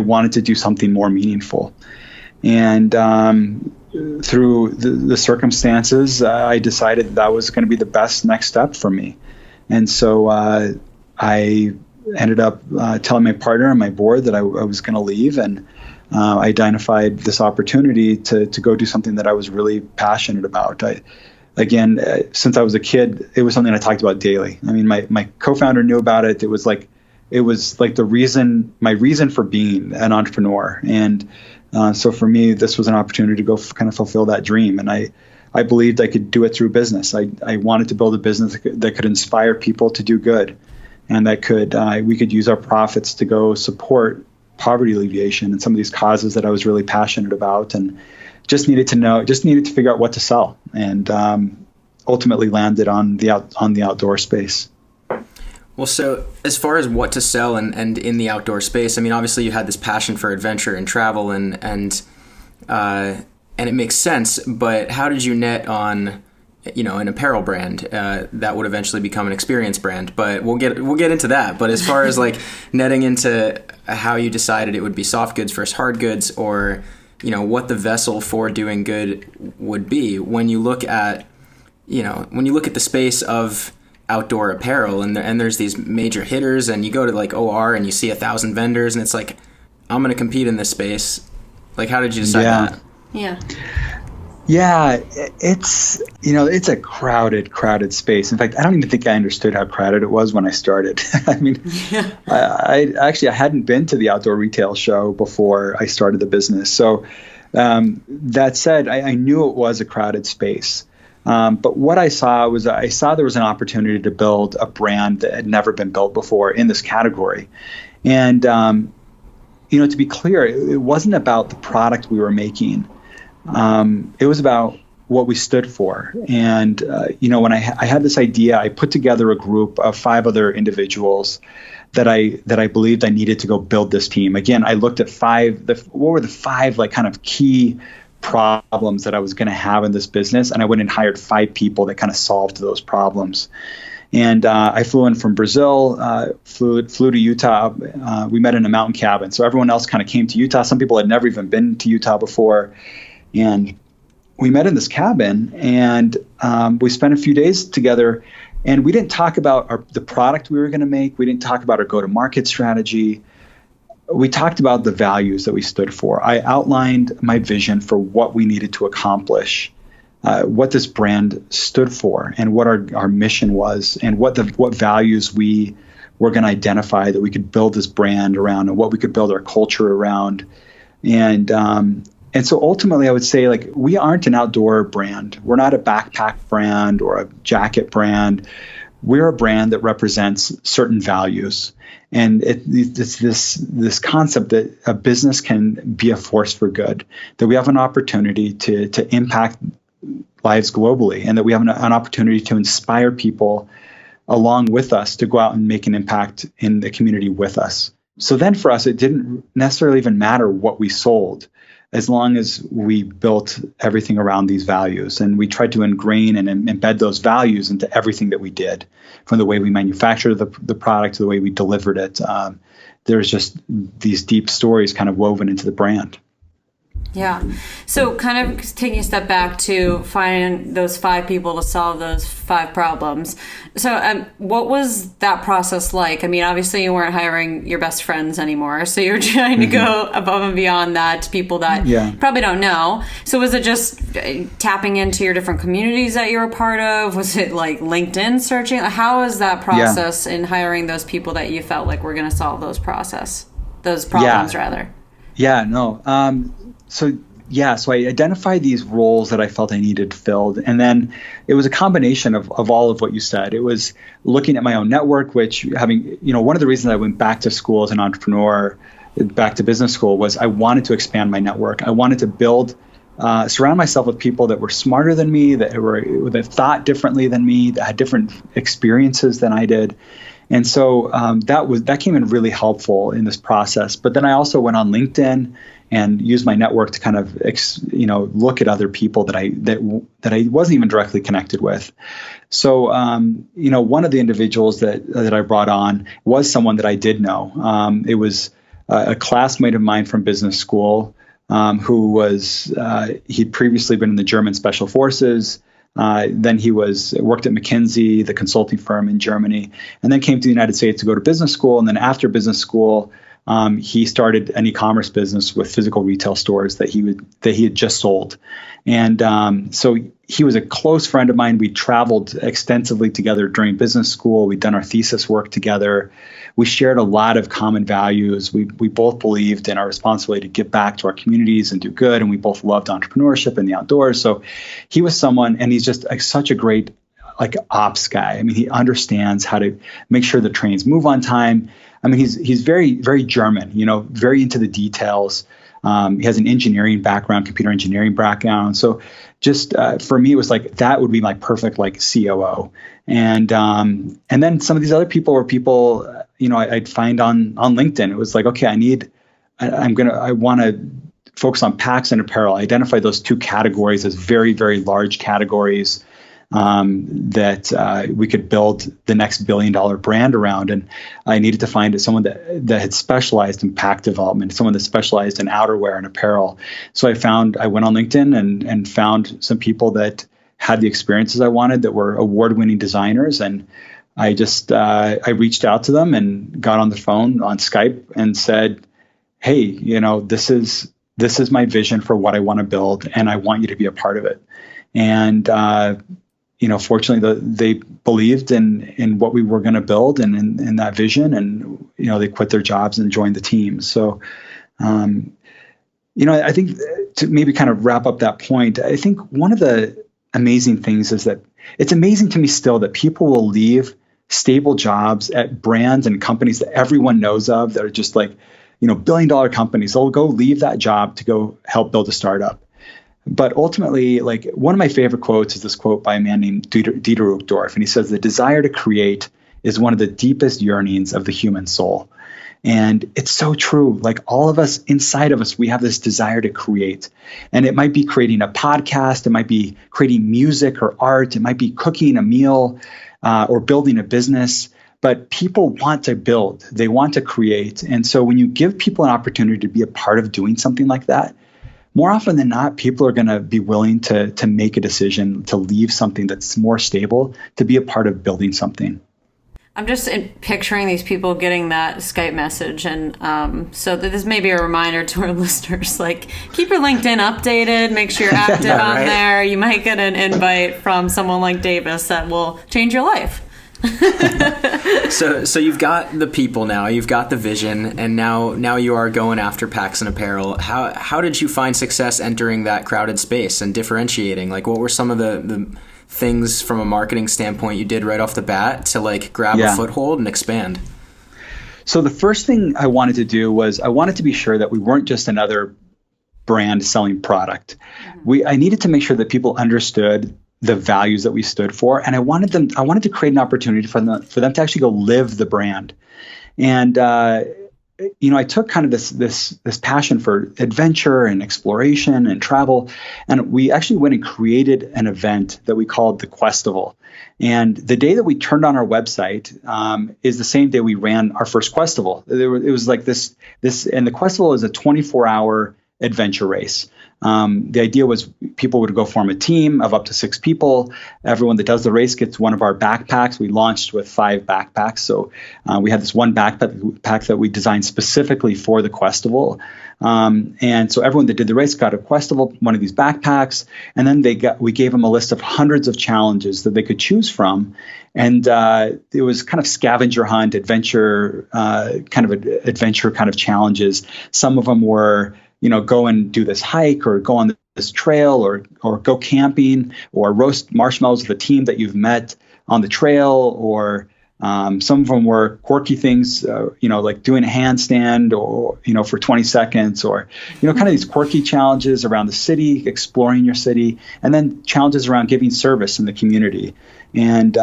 wanted to do something more meaningful. And through the circumstances, I decided that was going to be the best next step for me. And so I ended up telling my partner and my board that I was going to leave, and I identified this opportunity to go do something that I was really passionate about. Since I was a kid, it was something I talked about daily. My co-founder knew about it. It was like my reason for being an entrepreneur. And so for me, this was an opportunity to go kind of fulfill that dream. And I believed I could do it through business. I wanted to build a business that could inspire people to do good, and that we could use our profits to go support poverty alleviation and some of these causes that I was really passionate about, and just needed to figure out what to sell, and ultimately landed on the outdoor space. Well, so as far as what to sell and in the outdoor space, obviously you had this passion for adventure and travel, and it makes sense. But how did you net on, an apparel brand that would eventually become an experience brand? But we'll get into that. But as far as like netting into how you decided it would be soft goods versus hard goods, or what the vessel for doing good would be, when you look at the space of outdoor apparel, and there's these major hitters, and you go to like OR and you see 1,000 vendors, and it's like, I'm going to compete in this space. Like, how did you decide that? Yeah, it's a crowded space. In fact, I don't even think I understood how crowded it was when I started. I mean, Yeah. I hadn't been to the outdoor retail show before I started the business. So that said, I knew it was a crowded space. But what I saw there was an opportunity to build a brand that had never been built before in this category. And, to be clear, it wasn't about the product we were making. It was about what we stood for. And, when I had this idea, I put together a group of 5 other individuals that I believed I needed to go build this team. Again, I looked at what were the 5 like kind of key problems that I was going to have in this business. And I went and hired 5 people that kind of solved those problems. And I flew in from Brazil, flew to Utah. We met in a mountain cabin. So everyone else kind of came to Utah. Some people had never even been to Utah before. And we met in this cabin, and we spent a few days together, and we didn't talk about the product we were going to make. We didn't talk about our go-to-market strategy. We talked about the values that we stood for. I outlined my vision for what we needed to accomplish, what this brand stood for, and what our mission was, and what values we were going to identify that we could build this brand around, and what we could build our culture around. And so ultimately, I would say, like, we aren't an outdoor brand. We're not a backpack brand or a jacket brand. We're a brand that represents certain values. And it's this concept that a business can be a force for good, that we have an opportunity to impact lives globally, and that we have an opportunity to inspire people along with us to go out and make an impact in the community with us. So then for us, it didn't necessarily even matter what we sold, as long as we built everything around these values. And we tried to ingrain and embed those values into everything that we did, from the way we manufactured the product to the way we delivered it. There's just these deep stories kind of woven into the brand. Yeah. So kind of taking a step back to find those 5 people to solve those 5 problems. So what was that process like? I mean, obviously you weren't hiring your best friends anymore. So you're trying to go above and beyond that to people that probably don't know. So was it just tapping into your different communities that you were a part of? Was it like LinkedIn searching? How was that process in hiring those people that you felt like were going to solve those problems rather? Yeah, no. So I identified these roles that I felt I needed filled. And then it was a combination of all of what you said. It was looking at my own network, which one of the reasons I went back to school as an entrepreneur, back to business school, was I wanted to expand my network. I wanted to surround myself with people that were smarter than me, that thought differently than me, that had different experiences than I did. And so that came in really helpful in this process. But then I also went on LinkedIn and use my network to kind of, look at other people that I wasn't even directly connected with. So, one of the individuals that I brought on was someone that I did know. It was a classmate of mine from business school, who he'd previously been in the German Special Forces. Then he worked at McKinsey, the consulting firm in Germany, and then came to the United States to go to business school. And then after business school, he started an e-commerce business with physical retail stores that he had just sold. And so he was a close friend of mine. We traveled extensively together during business school. We'd done our thesis work together. We shared a lot of common values. We both believed in our responsibility to give back to our communities and do good. And we both loved entrepreneurship and the outdoors. So he was someone, and he's just such a great ops guy. I mean, he understands how to make sure the trains move on time. I mean, he's very, very German, very into the details. He has an engineering background, computer engineering background. So just for me, it was like, that would be my perfect COO. And then some of these other people were people, I'd find on LinkedIn. It was like, okay, I want to focus on packs and apparel. I identified those 2 categories as very, very large categories that we could build the next billion-dollar brand around. And I needed to find someone that had specialized in pack development, someone that specialized in outerwear and apparel. So I went on LinkedIn and found some people that had the experiences I wanted, that were award-winning designers. And I just, I reached out to them and got on the phone on Skype and said, hey, this is this is my vision for what I want to build, and I want you to be a part of it. And fortunately, they believed in what we were going to build and in that vision, and they quit their jobs and joined the team. So, I think to maybe kind of wrap up that point, I think one of the amazing things is that it's amazing to me still that people will leave stable jobs at brands and companies that everyone knows of that are just like, billion-dollar companies. They'll go leave that job to go help build a startup. But ultimately, like, one of my favorite quotes is this quote by a man named Dieter Uchtdorf, and he says, "The desire to create is one of the deepest yearnings of the human soul." And it's so true. Like, all of us, inside of us, we have this desire to create. And it might be creating a podcast, it might be creating music or art, it might be cooking a meal or building a business. But people want to build, they want to create. And so when you give people an opportunity to be a part of doing something like that, more often than not, people are going to be willing to make a decision to leave something that's more stable to be a part of building something. I'm just picturing these people getting that Skype message. And so this may be a reminder to our listeners, like, keep your LinkedIn updated, make sure you're active on there. You might get an invite from someone like Davis that will change your life. So you've got the people now, you've got the vision, and now you are going after Pax and Apparel. How did you find success entering that crowded space and differentiating? Like, what were some of the things from a marketing standpoint you did right off the bat to like grab a foothold and expand? So the first thing I wanted to do was I wanted to be sure that we weren't just another brand selling product. I needed to make sure that people understood the values that we stood for, and I wanted to create an opportunity for them to actually go live the brand. And I took kind of this passion for adventure and exploration and travel, and we actually went and created an event that we called the Questival. And the day that we turned on our website is the same day we ran our first Questival. It was like this, and the Questival is a 24-hour adventure race. The idea was people would go form a team of up to 6 people. Everyone that does the race gets one of our backpacks. We launched with 5 backpacks. So we had this one backpack that we designed specifically for the Questival. And so everyone that did the race got a Questival, one of these backpacks. And then we gave them a list of hundreds of challenges that they could choose from. And it was kind of scavenger hunt, adventure kind of challenges. Some of them were, go and do this hike or go on this trail or go camping or roast marshmallows with a team that you've met on the trail, or some of them were quirky things, like doing a handstand or, for 20 seconds or, kind of these quirky challenges around the city, exploring your city, and then challenges around giving service in the community. And,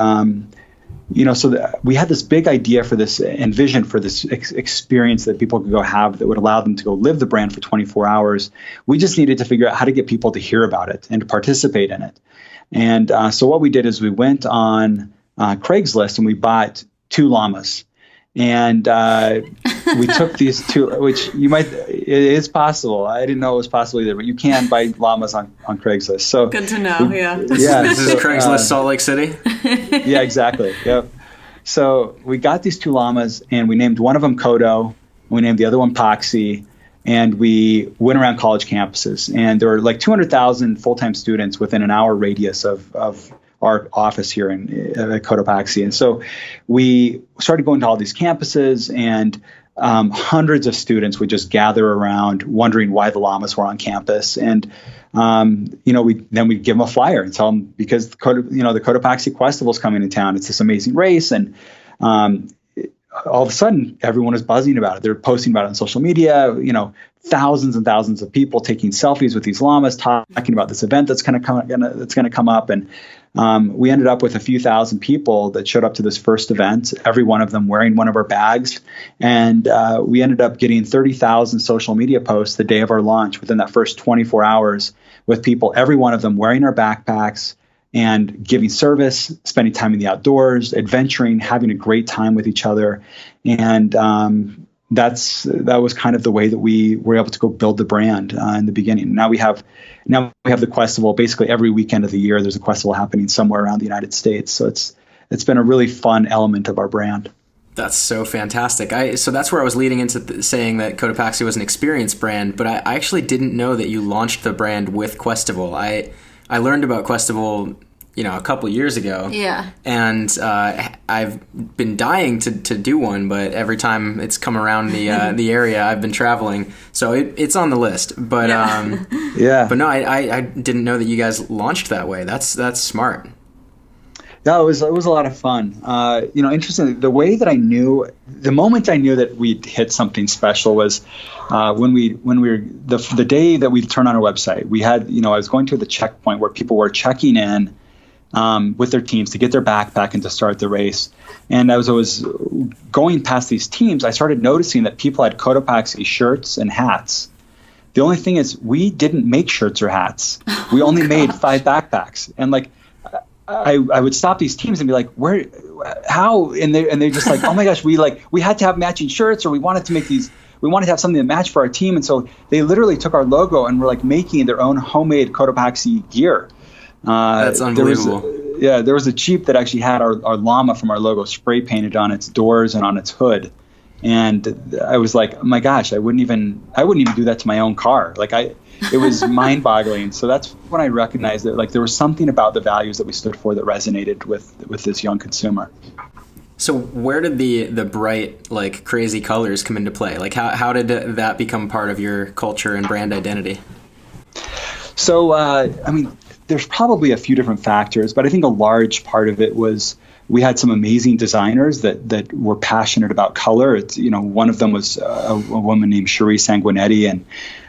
we had this big idea for this and vision for this experience that people could go have that would allow them to go live the brand for 24 hours. We just needed to figure out how to get people to hear about it and to participate in it. And so what we did is we went on Craigslist and we bought 2 llamas. And we took these 2, which it is possible. I didn't know it was possible either, but you can buy llamas on Craigslist. So good to know. Yeah. This is Craigslist Salt Lake City. Yeah, exactly. Yep. So we got these 2 llamas and we named one of them Kodo. We named the other one Paxi. And we went around college campuses, and there were like 200,000 full-time students within an hour radius of our office here at Cotopaxi. And so we started going to all these campuses, and hundreds of students would just gather around wondering why the llamas were on campus. And, we'd give them a flyer and tell them, because the Cotopaxi Questival is coming to town. It's this amazing race. And all of a sudden, everyone is buzzing about it. They're posting about it on social media, thousands and thousands of people taking selfies with these llamas, talking about this event that's going to come up. And we ended up with a few thousand people that showed up to this first event, every one of them wearing one of our bags. And we ended up getting 30,000 social media posts the day of our launch within that first 24 hours, with people, every one of them wearing our backpacks and giving service, spending time in the outdoors, adventuring, having a great time with each other. And that was kind of the way that we were able to go build the brand in the beginning. Now we have the Questival. Basically every weekend of the year, there's a Questival happening somewhere around the United States. So it's been a really fun element of our brand. That's so fantastic. So that's where I was leading into saying that Cotopaxi was an experience brand, but I actually didn't know that you launched the brand with Questival. I learned about Questival, a couple years ago. Yeah. And I've been dying to do one, but every time it's come around the area, I've been traveling, so it's on the list. But yeah. But no, I didn't know that you guys launched that way. That's smart. Yeah, it was a lot of fun. Interestingly, the moment I knew that we'd hit something special was when we were the day that we turned on our website. We had, I was going to the checkpoint where people were checking in with their teams to get their backpack and to start the race. And as I was going past these teams, I started noticing that people had Cotopaxi shirts and hats. The only thing is, we didn't make shirts or hats. We only made 5 backpacks, and I would stop these teams and be like, where, how? And they're just like, oh my gosh, we had to have matching shirts, or we wanted to have something to match for our team. And so they literally took our logo and were making their own homemade Cotopaxi gear. That's unbelievable. There was a Jeep that actually had our llama from our logo spray painted on its doors and on its hood. And I was like, oh my gosh, I wouldn't even do that to my own car. It was mind-boggling. So that's when I recognized that there was something about the values that we stood for that resonated with this young consumer. So where did the bright, crazy colors come into play? How did that become part of your culture and brand identity? So, there's probably a few different factors, but I think a large part of it was we had some amazing designers that were passionate about color. It's, one of them was a woman named Cherie Sanguinetti, and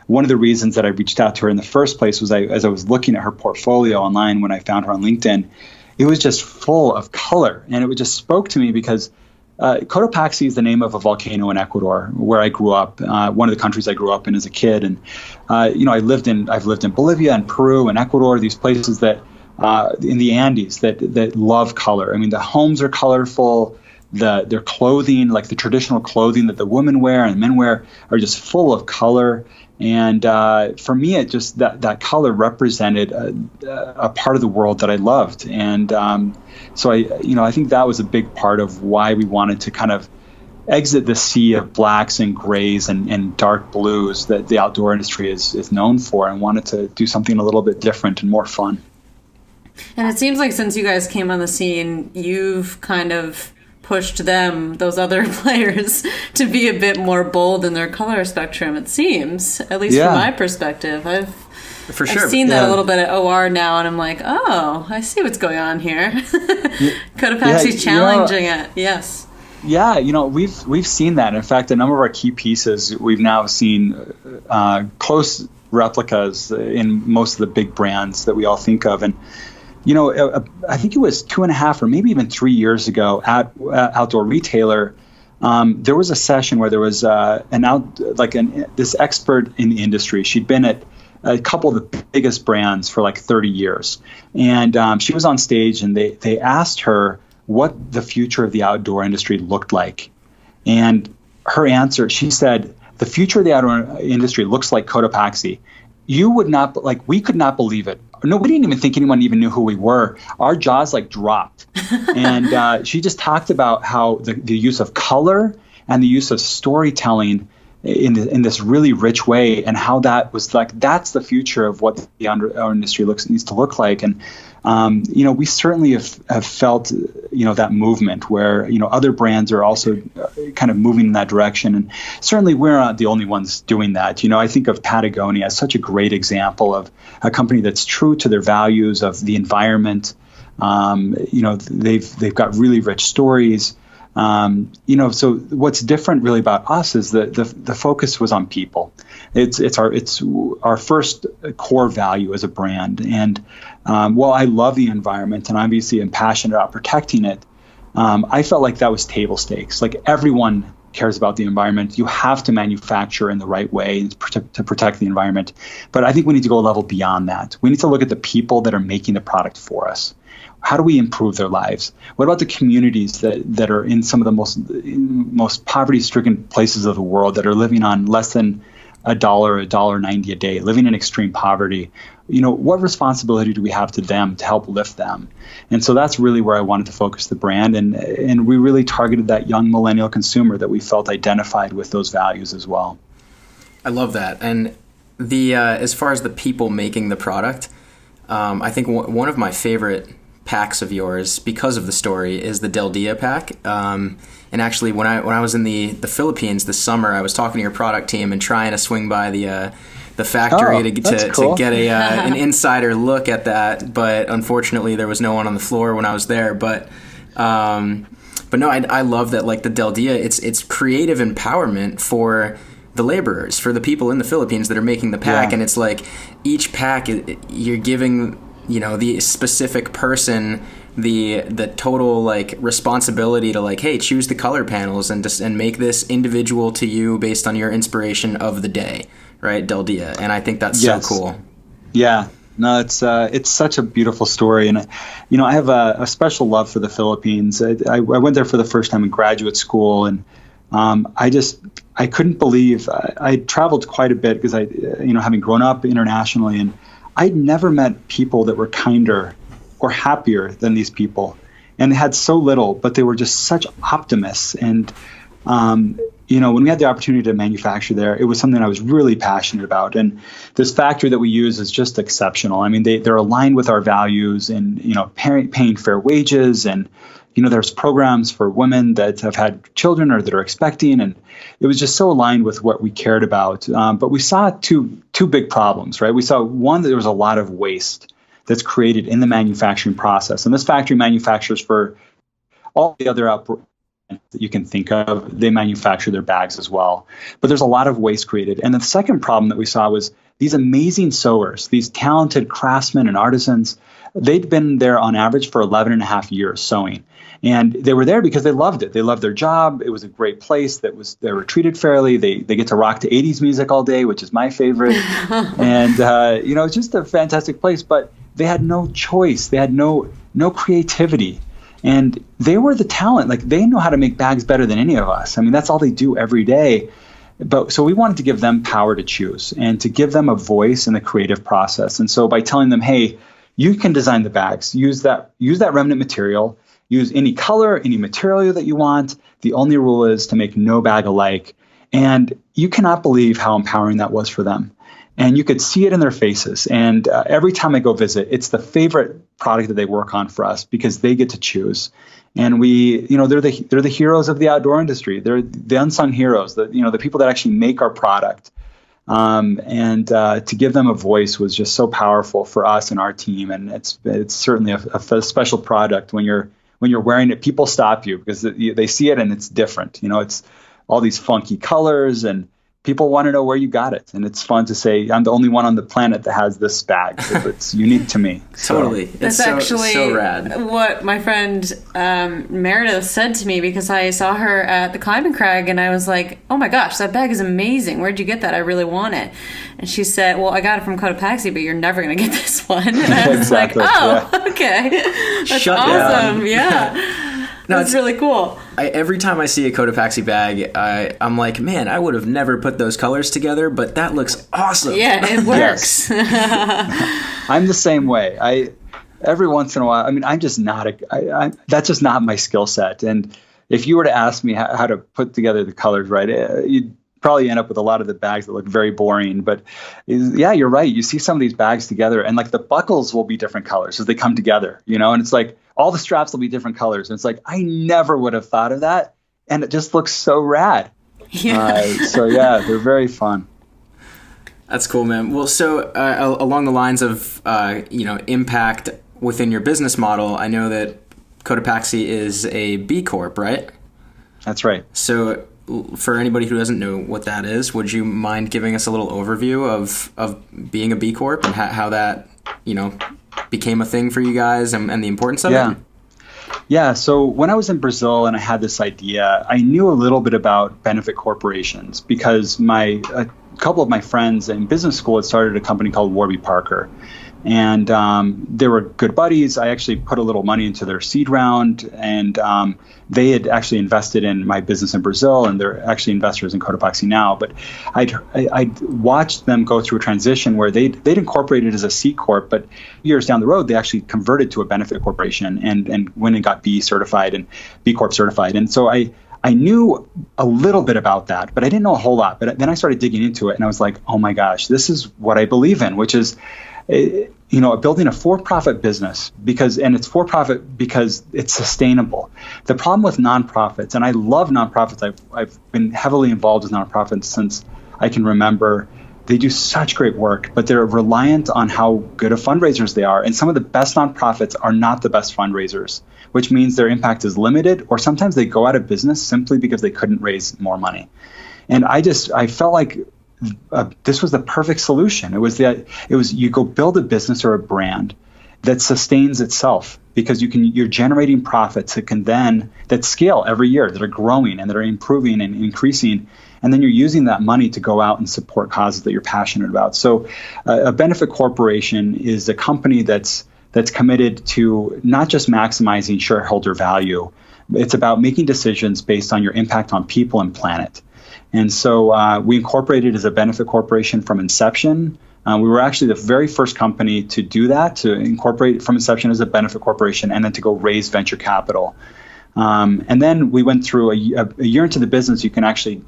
one of the reasons that I reached out to her in the first place was as I was looking at her portfolio online when I found her on LinkedIn, it was just full of color, and it just spoke to me because Cotopaxi is the name of a volcano in Ecuador, where I grew up, one of the countries I grew up in as a kid. And, I've lived in Bolivia and Peru and Ecuador, these places that in the Andes that love color. The homes are colorful. Their clothing, the traditional clothing that the women wear and men wear, are just full of color. And for me, it just that color represented a part of the world that I loved. And so I think that was a big part of why we wanted to kind of exit the sea of blacks and grays and dark blues that the outdoor industry is known for, and wanted to do something a little bit different and more fun. And it seems like since you guys came on the scene, you've kind of pushed those other players, to be a bit more bold in their color spectrum, it seems, at least from my perspective. I've seen that a little bit at OR now, and I'm like, oh, I see what's going on here. Cotopaxi's challenging it, yes. Yeah, we've seen that. In fact, a number of our key pieces, we've now seen close replicas in most of the big brands that we all think of. And I think it was 2.5 or maybe even 3 years ago at Outdoor Retailer, there was a session where there was this expert in the industry. She'd been at a couple of the biggest brands for 30 years. And she was on stage, and they asked her what the future of the outdoor industry looked like. And her answer, she said, the future of the outdoor industry looks like Cotopaxi. You would not, we could not believe it. No, we didn't even think anyone even knew who we were. Our jaws dropped. And she just talked about how the use of color and the use of storytelling in this really rich way, and how that was that's the future of what the outdoor industry needs to look like. And we certainly have felt that movement where other brands are also kind of moving in that direction, and certainly we're not the only ones doing that. I think of Patagonia as such a great example of a company that's true to their values of the environment. They've got really rich stories. So what's different really about us is that the focus was on people. It's our first core value as a brand. And while I love the environment and obviously am passionate about protecting it, I felt like that was table stakes. Everyone cares about the environment. You have to manufacture in the right way to protect the environment. But I think we need to go a level beyond that. We need to look at the people that are making the product for us. How do we improve their lives? What about the communities that are in some of the most poverty-stricken places of the world that are living on less than $1.90 a day, living in extreme poverty, what responsibility do we have to them to help lift them? And so that's really where I wanted to focus the brand. And we really targeted that young millennial consumer that we felt identified with those values as well. I love that. And the as far as the people making the product, I think one of my favorite packs of yours, because of the story, is the Del Dia pack. And actually, when I was in the Philippines this summer, I was talking to your product team and trying to swing by the factory to get an insider look at that. But unfortunately, there was no one on the floor when I was there. But no, I love that. Like the Del Dia, it's creative empowerment for the laborers, for the people in the Philippines that are making the pack. And it's like each pack, you're giving the specific person the total like responsibility to like, hey, choose the color panels and make this individual to you based on your inspiration of the day, right? Del Dia. And I think that's so cool. Yeah. No, it's such a beautiful story. And, I have a special love for the Philippines. I went there for the first time in graduate school, and I couldn't believe I traveled quite a bit because having grown up internationally, and I'd never met people that were kinder or happier than these people. And they had so little, but they were just such optimists. And, when we had the opportunity to manufacture there, it was something I was really passionate about. And this factory that we use is just exceptional. I mean, they're aligned with our values and, paying fair wages. And, there's programs for women that have had children or that are expecting. And it was just so aligned with what we cared about. But we saw two big problems, right? We saw one, that there was a lot of waste that's created in the manufacturing process. And this factory manufactures for all the other that you can think of. They manufacture their bags as well. But there's a lot of waste created. And the second problem that we saw was these amazing sewers, these talented craftsmen and artisans. They'd been there on average for 11 and a half years sewing. And they were there because they loved it. They loved their job. It was a great place. They were treated fairly. They get to rock to 80s music all day, which is my favorite. And, it's just a fantastic place. But they had no choice. They had no creativity. And they were the talent. Like, they know how to make bags better than any of us. I mean, that's all they do every day. But so we wanted to give them power to choose and to give them a voice in the creative process. And so by telling them, hey, you can design the bags, use that remnant material, use any color, any material that you want. The only rule is to make no bag alike. And you cannot believe how empowering that was for them. And you could see it in their faces. And every time I go visit, it's the favorite product that they work on for us because they get to choose. And they're the heroes of the outdoor industry. They're the unsung heroes, the people that actually make our product. And to give them a voice was just so powerful for us and our team. And it's certainly a special product. When you're wearing it, people stop you because they see it and it's different. It's all these funky colors and people want to know where you got it. And it's fun to say, I'm the only one on the planet that has this bag. It's unique to me. Totally. That's actually so rad. What my friend Meredith said to me, because I saw her at the Climbing Crag and I was like, oh my gosh, that bag is amazing. Where'd you get that? I really want it. And she said, well, I got it from Cotopaxi, but you're never going to get this one. And I was exactly. like, oh, okay. That's Shut awesome. down. Yeah. No, that's really cool. Every time I see a Cotopaxi bag, I'm like, man, I would have never put those colors together, but that looks awesome. Yeah, it works. I'm the same way. Every once in a while, I'm just not that's just not my skill set. And if you were to ask me how to put together the colors right, you'd probably end up with a lot of the bags that look very boring. But yeah, you're right. You see some of these bags together and like the buckles will be different colors as they come together, and it's like, all the straps will be different colors. And it's like, I never would have thought of that. And it just looks so rad. Yeah. So yeah, they're very fun. That's cool, man. Well, so along the lines of, impact within your business model, I know that Cotopaxi is a B Corp, right? That's right. So for anybody who doesn't know what that is, would you mind giving us a little overview of being a B Corp and how that, became a thing for you guys and the importance of it? Yeah. So when I was in Brazil and I had this idea, I knew a little bit about benefit corporations because a couple of my friends in business school had started a company called Warby Parker. And they were good buddies. I actually put a little money into their seed round, and they had actually invested in my business in Brazil, and they're actually investors in Cotopaxi now. But I'd watched them go through a transition where they'd incorporated as a C Corp, but years down the road, they actually converted to a benefit corporation and went and got B certified and B Corp certified. And so I knew a little bit about that, but I didn't know a whole lot. But then I started digging into it, and I was like, oh my gosh, this is what I believe in, which is building a for-profit business and it's for-profit because it's sustainable. The problem with nonprofits, and I love nonprofits, I've been heavily involved with nonprofits since I can remember. They do such great work, but they're reliant on how good of fundraisers they are. And some of the best nonprofits are not the best fundraisers, which means their impact is limited, or sometimes they go out of business simply because they couldn't raise more money. And I felt like this was the perfect solution. It was you go build a business or a brand that sustains itself, because you're generating profits that scale every year, that are growing and that are improving and increasing, and then you're using that money to go out and support causes that you're passionate about. So a benefit corporation is a company that's committed to not just maximizing shareholder value. It's about making decisions based on your impact on people and planet. And so we incorporated as a benefit corporation from inception. We were actually the very first company to do that, to incorporate from inception as a benefit corporation, and then to go raise venture capital. And then we went through a year into the business. You can actually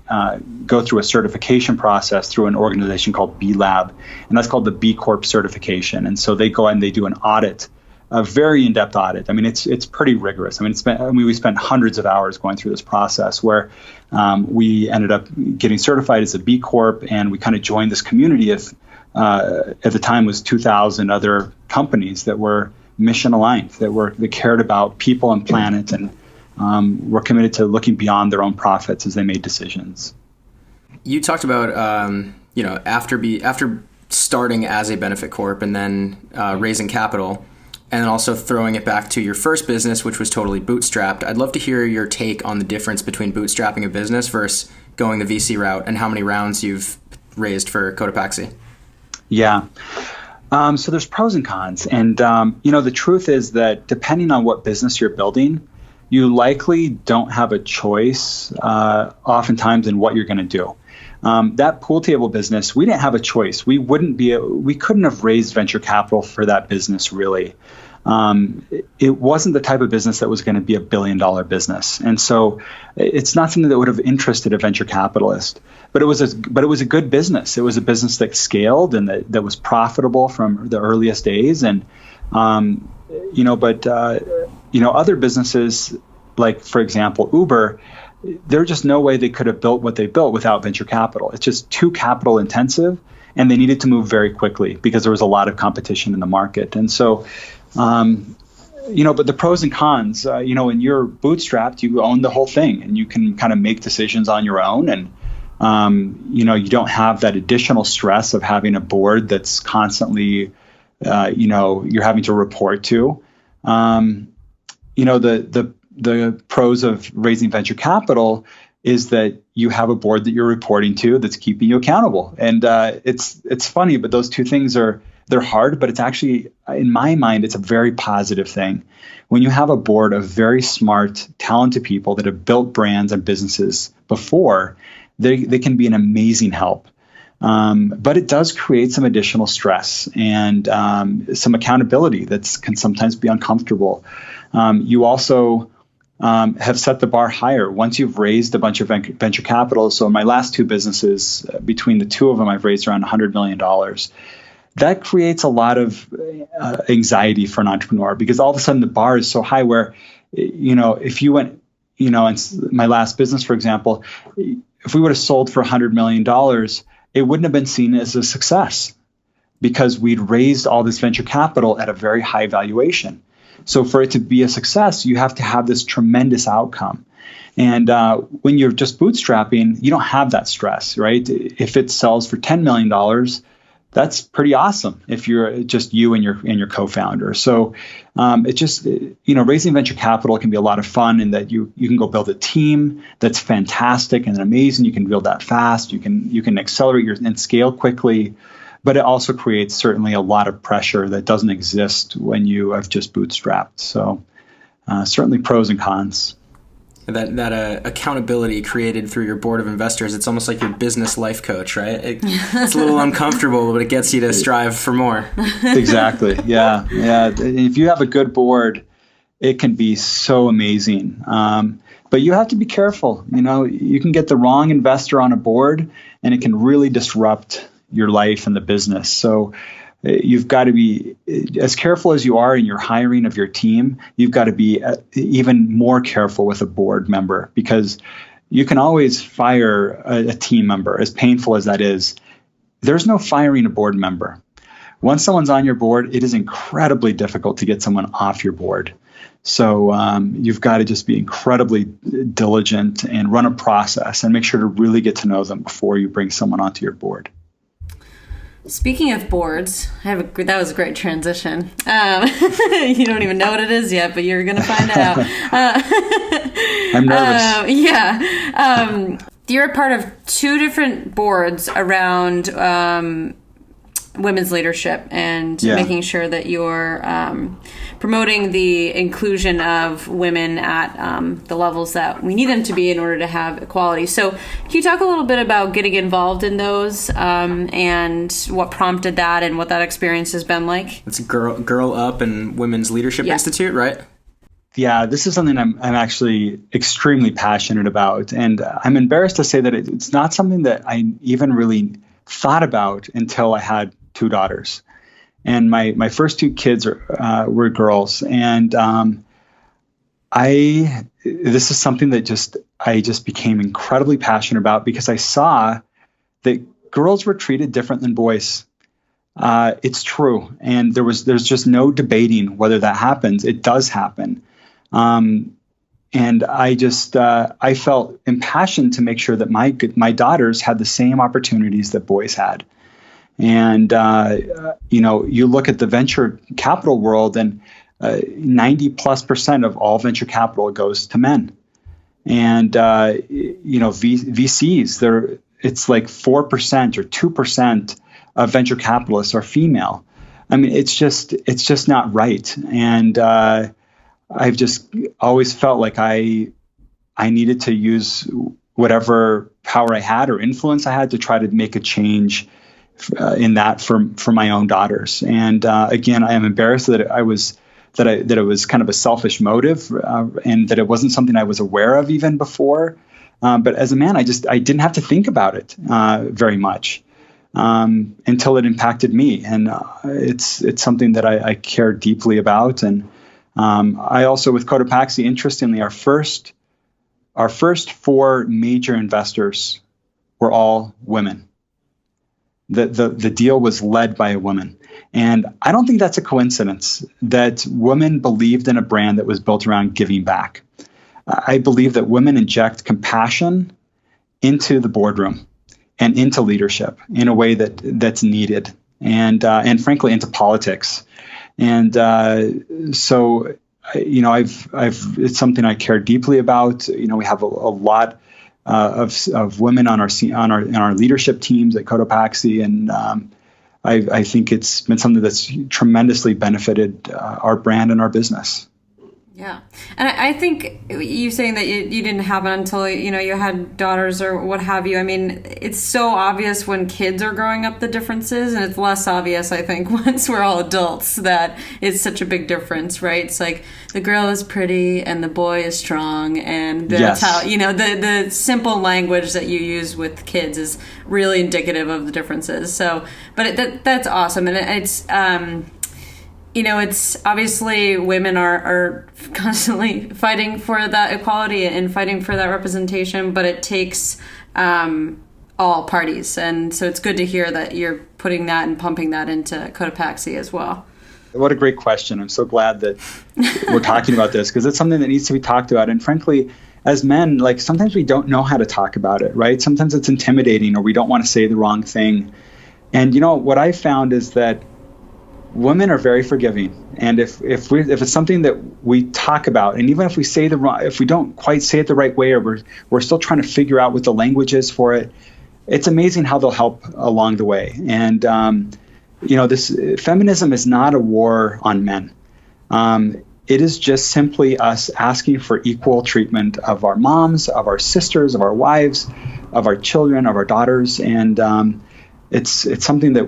go through a certification process through an organization called B Lab, and that's called the B Corp certification. And so they go and they do an audit, a very in-depth audit. I mean, it's pretty rigorous. We spent hundreds of hours going through this process where we ended up getting certified as a B Corp, and we kind of joined this community of, at the time was 2,000 other companies that were mission aligned, that cared about people and planet, and were committed to looking beyond their own profits as they made decisions. You talked about, after starting as a benefit corp and then raising capital, and then also throwing it back to your first business, which was totally bootstrapped. I'd love to hear your take on the difference between bootstrapping a business versus going the VC route, and how many rounds you've raised for Cotopaxi. Yeah. So there's pros and cons. And, the truth is that depending on what business you're building, you likely don't have a choice oftentimes in what you're going to do. That pool table business, we didn't have a choice. We couldn't have raised venture capital for that business, really. It wasn't the type of business that was going to be $1 billion business. And so it's not something that would have interested a venture capitalist, but it was a good business. It was a business that scaled and that was profitable from the earliest days. And, other businesses, like, for example, Uber, there's just no way they could have built what they built without venture capital. It's just too capital intensive, and they needed to move very quickly because there was a lot of competition in the market. And so, but the pros and cons, when you're bootstrapped, you own the whole thing, and you can kind of make decisions on your own. And, you don't have that additional stress of having a board that's constantly, you're having to report to. The pros of raising venture capital is that you have a board that you're reporting to that's keeping you accountable. And it's funny, but those two things they're hard, but it's actually, in my mind, it's a very positive thing. When you have a board of very smart, talented people that have built brands and businesses before, they can be an amazing help. But it does create some additional stress and some accountability that can sometimes be uncomfortable. You also have set the bar higher once you've raised a bunch of venture capital. So in my last two businesses, between the two of them, I've raised around $100 million. That creates a lot of anxiety for an entrepreneur, because all of a sudden the bar is so high where, if you went, in my last business, for example, if we would have sold for $100 million, it wouldn't have been seen as a success because we'd raised all this venture capital at a very high valuation. So for it to be a success, you have to have this tremendous outcome. And when you're just bootstrapping, you don't have that stress, right? If it sells for $10 million, that's pretty awesome if you're just you and your co-founder. So it just, raising venture capital can be a lot of fun in that you can go build a team that's fantastic and amazing. You can build that fast. You can accelerate and scale quickly. but it also creates certainly a lot of pressure that doesn't exist when you have just bootstrapped. So certainly pros and cons. That accountability created through your board of investors, it's almost like your business life coach, right? It's a little uncomfortable, but it gets you to strive for more. Exactly. Yeah. If you have a good board, it can be so amazing. But you have to be careful. You can get the wrong investor on a board and it can really disrupt your life and the business. So you've got to be as careful as you are in your hiring of your team. You've got to be even more careful with a board member, because you can always fire a team member, as painful as that is. There's no firing a board member. Once someone's on your board, it is incredibly difficult to get someone off your board. So you've got to just be incredibly diligent and run a process and make sure to really get to know them before you bring someone onto your board. Speaking of boards, that was a great transition. You don't even know what it is yet, but you're going to find out. I'm nervous. You're a part of 2 different boards around women's leadership and making sure that you're promoting the inclusion of women at the levels that we need them to be in order to have equality. So can you talk a little bit about getting involved in those and what prompted that and what that experience has been like? It's Girl Up and Women's Leadership Institute, right? Yeah, this is something I'm actually extremely passionate about. And I'm embarrassed to say that it's not something that I even really thought about until I had 2 daughters. And my first 2 kids were girls. And this is something that I just became incredibly passionate about, because I saw that girls were treated different than boys. It's true. And there's just no debating whether that happens. It does happen. And I felt impassioned to make sure that my daughters had the same opportunities that boys had. And, you look at the venture capital world, and 90+% of all venture capital goes to men. And, VCs, it's like 4% or 2% of venture capitalists are female. I mean, it's just not right. And I've just always felt like I needed to use whatever power I had or influence I had to try to make a change in that for my own daughters. And again, I am embarrassed that it was kind of a selfish motive, and that it wasn't something I was aware of even before. But as a man, I didn't have to think about it very much until it impacted me. And it's something that I care deeply about. And I also, with Cotopaxi, interestingly, our first 4 major investors were all women. The deal was led by a woman. And I don't think that's a coincidence that women believed in a brand that was built around giving back. I believe that women inject compassion into the boardroom and into leadership in a way that's needed, and frankly into politics. And so it's something I care deeply about. We have a lot of women on our leadership teams at Cotopaxi, and I think it's been something that's tremendously benefited our brand and our business. Yeah. And I think you saying that you didn't happen until, you had daughters or what have you. I mean, it's so obvious when kids are growing up, the differences, and it's less obvious, I think, once we're all adults, that it's such a big difference, right? It's like the girl is pretty and the boy is strong, and that's how, the simple language that you use with kids is really indicative of the differences. So, but that's awesome. And it's, it's obviously women are constantly fighting for that equality and fighting for that representation, but it takes all parties. And so it's good to hear that you're putting that and pumping that into Cotopaxi as well. What a great question. I'm so glad that we're talking about this, because it's something that needs to be talked about. And frankly, as men, sometimes we don't know how to talk about it, right? Sometimes it's intimidating, or we don't want to say the wrong thing. And what I found is that women are very forgiving, and if it's something that we talk about, and even if we don't quite say it the right way, or we're still trying to figure out what the language is for it, it's amazing how they'll help along the way. And, this feminism is not a war on men. It is just simply us asking for equal treatment of our moms, of our sisters, of our wives, of our children, of our daughters. And it's something that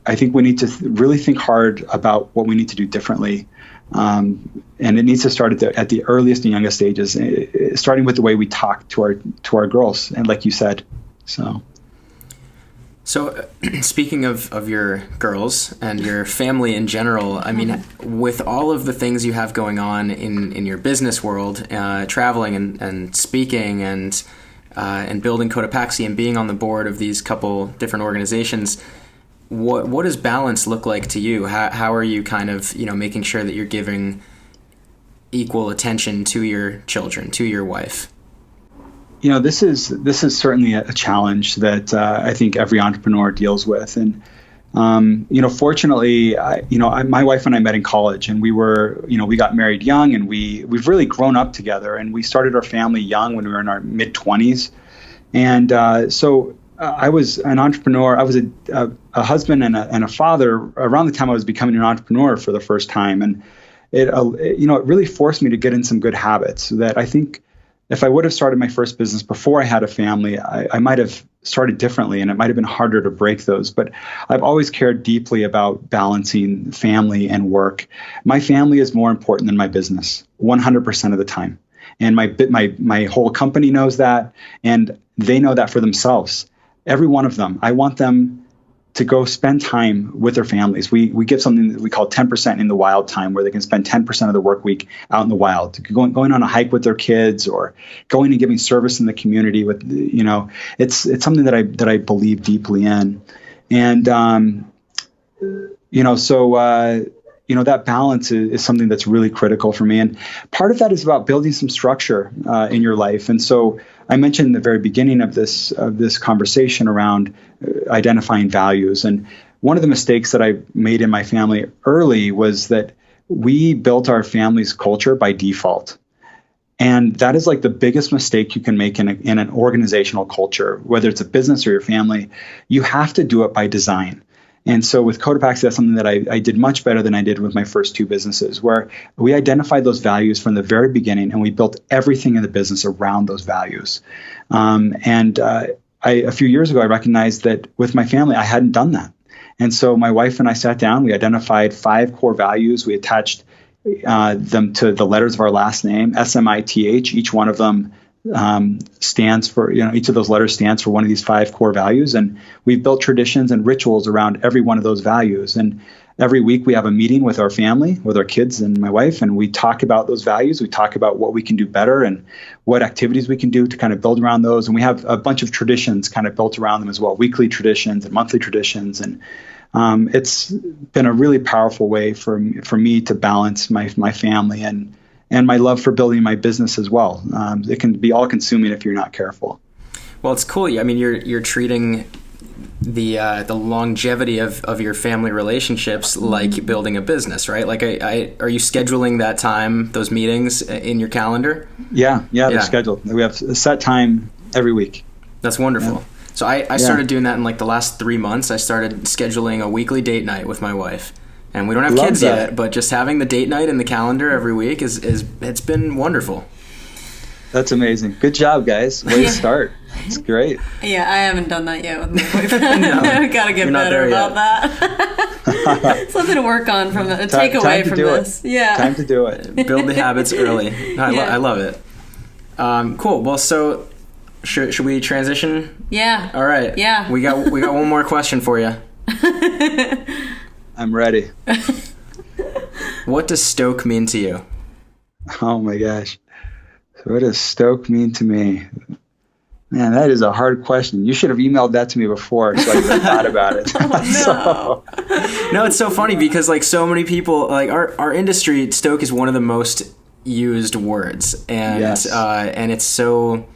I think we need to really think hard about what we need to do differently. And it needs to start at the earliest and youngest stages, starting with the way we talk to our girls. And like you said, so speaking of your girls and your family in general, I mean, with all of the things you have going on in your business world, traveling and speaking and building Cotopaxi and being on the board of these couple different organizations, what does balance look like to you? How are you kind of, making sure that you're giving equal attention to your children, to your wife? This is certainly a challenge that I think every entrepreneur deals with. And, fortunately, my wife and I met in college, and we got married young, and we've really grown up together, and we started our family young when we were in our mid-20s. And so I was an entrepreneur. I was a husband and a father around the time I was becoming an entrepreneur for the first time. And it really forced me to get in some good habits that I think, if I would have started my first business before I had a family, I might have started differently, and it might have been harder to break those. But I've always cared deeply about balancing family and work. My family is more important than my business 100% of the time. And my whole company knows that, and they know that for themselves. Every one of them. I want them to go spend time with their families. We give something that we call 10% in the wild time, where they can spend 10% of the work week out in the wild, going on a hike with their kids, or going and giving service in the community. With it's something that I believe deeply in, and that balance is something that's really critical for me. And part of that is about building some structure in your life. And so I mentioned in the very beginning of this conversation around identifying values. And one of the mistakes that I made in my family early was that we built our family's culture by default. And that is like the biggest mistake you can make in an organizational culture, whether it's a business or your family. You have to do it by design. And so with Cotopaxi, that's something that I did much better than I did with my first two businesses, where we identified those values from the very beginning, and we built everything in the business around those values. A few years ago, I recognized that with my family, I hadn't done that. And so my wife and I sat down, we identified 5 core values. We attached them to the letters of our last name, SMITH. Each one of them stands for, each of those letters stands for one of these 5 core values. And we've built traditions and rituals around every one of those values. And every week we have a meeting with our family, with our kids and my wife, and we talk about those values. We talk about what we can do better and what activities we can do to kind of build around those. And we have a bunch of traditions kind of built around them as well, weekly traditions and monthly traditions. And it's been a really powerful way for me to balance my family and my love for building my business as well. It can be all consuming if you're not careful. Well, it's cool. I mean, you're treating the longevity of your family relationships like building a business, right? Like, are you scheduling that time, those meetings in your calendar? Yeah, they're scheduled. We have a set time every week. That's wonderful. Yeah. So I started doing that in like the last 3 months. I started scheduling a weekly date night with my wife. And we don't have kids yet, but just having the date night in the calendar every week it's been wonderful. That's amazing. Good job, guys. Way to start. It's great. Yeah, I haven't done that yet with my boyfriend. No, Gotta get better about that. Something to work on from the takeaway from this. Yeah. Time to do it. Build the habits early. I love it. Cool. Well, so should we transition? Yeah. All right. Yeah. We got one more question for you. I'm ready. What does Stoke mean to you? Oh my gosh. So what does Stoke mean to me? Man, that is a hard question. You should have emailed that to me before so I could have thought about it. Oh, no. No, it's so funny because like so many people, like our industry, Stoke is one of the most used words. And yes. And it's so,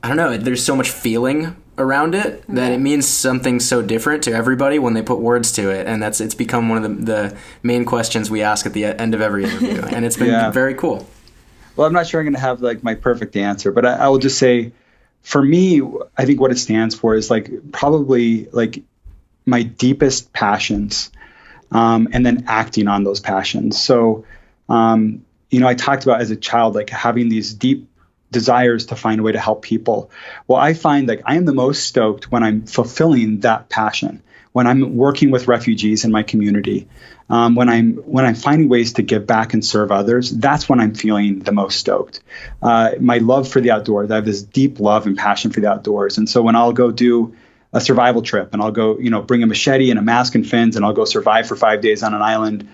I don't know, there's so much feeling around it that it means something so different to everybody when they put words to it, and it's become one of the main questions we ask at the end of every interview, and it's been very cool. Well, I'm not sure I'm going to have like my perfect answer, but I will just say for me, I think what it stands for is like probably like my deepest passions, and then acting on those passions. So, I talked about as a child, like having these deep desires to find a way to help people. Well, I find like I am the most stoked when I'm fulfilling that passion, when I'm working with refugees in my community, when I'm finding ways to give back and serve others. That's when I'm feeling the most stoked. My love for the outdoors, I have this deep love and passion for the outdoors. And so when I'll go do a survival trip and I'll go, bring a machete and a mask and fins, and I'll go survive for 5 days on an island,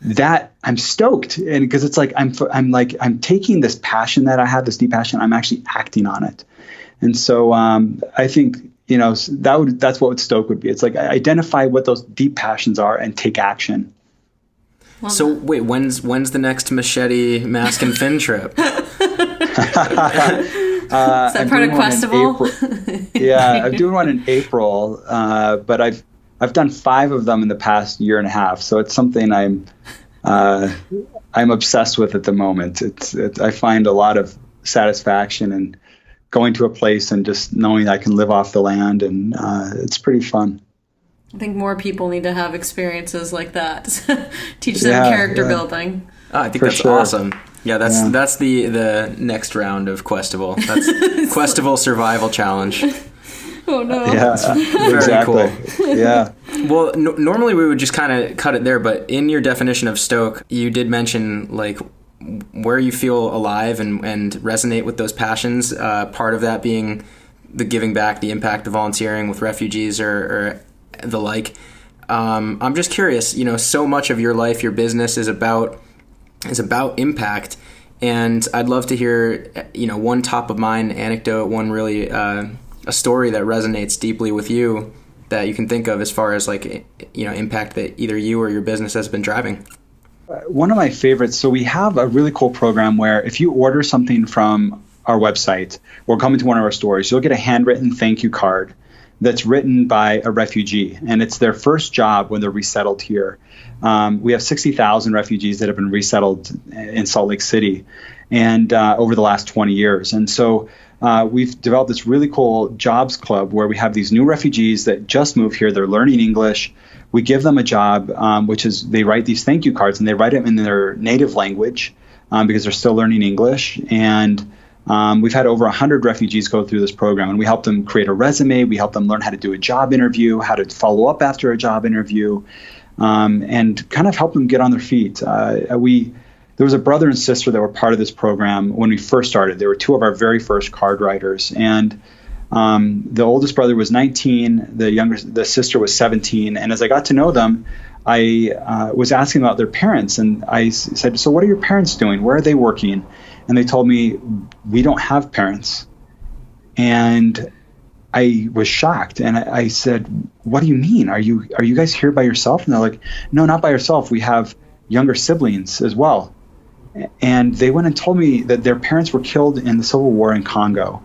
that I'm stoked. And because it's like I'm taking this passion that I have, this deep passion, I'm actually acting on it. And so I think that's what stoke would be. It's like identify what those deep passions are and take action. Well, so wait, when's the next machete, mask and fin trip? Is that part of Questival? Yeah, I'm doing one in April, but I've done 5 of them in the past year and a half. So it's something I'm obsessed with at the moment. I find a lot of satisfaction in going to a place and just knowing I can live off the land, and it's pretty fun. I think more people need to have experiences like that. Teach them character building. Oh, I think that's awesome. Yeah, that's the next round of Questival. That's Questival Survival Challenge. Oh no! Yeah, very exactly. Cool. Yeah. Well, normally we would just kind of cut it there, but in your definition of stoke, you did mention like where you feel alive and resonate with those passions. Part of that being the giving back, the impact of volunteering with refugees or the like. I'm just curious. So much of your life, your business is about impact, and I'd love to hear one top of mind anecdote, one really a story that resonates deeply with you that you can think of as far as like impact that either you or your business has been driving. One of my favorites. So we have a really cool program where if you order something from our website or come into one of our stores, you'll get a handwritten thank you card that's written by a refugee, and it's their first job when they're resettled here. We have 60,000 refugees that have been resettled in Salt Lake City, and over the last 20 years. And so we've developed this really cool jobs club where we have these new refugees that just moved here. They're learning English. We give them a job, which is they write these thank you cards, and they write them in their native language because they're still learning English. And we've had over 100 refugees go through this program, and we help them create a resume. We help them learn how to do a job interview, how to follow up after a job interview, and kind of help them get on their feet. There was a brother and sister that were part of this program when we first started. They were 2 of our very first card writers, and the oldest brother was 19, the sister was 17. And as I got to know them, I was asking about their parents, and I said, "So what are your parents doing? Where are they working?" And they told me, "We don't have parents." And I was shocked, and I said, "What do you mean? Are you guys here by yourself?" And they're like, "No, not by yourself. We have younger siblings as well." And they went and told me that their parents were killed in the Civil War in Congo.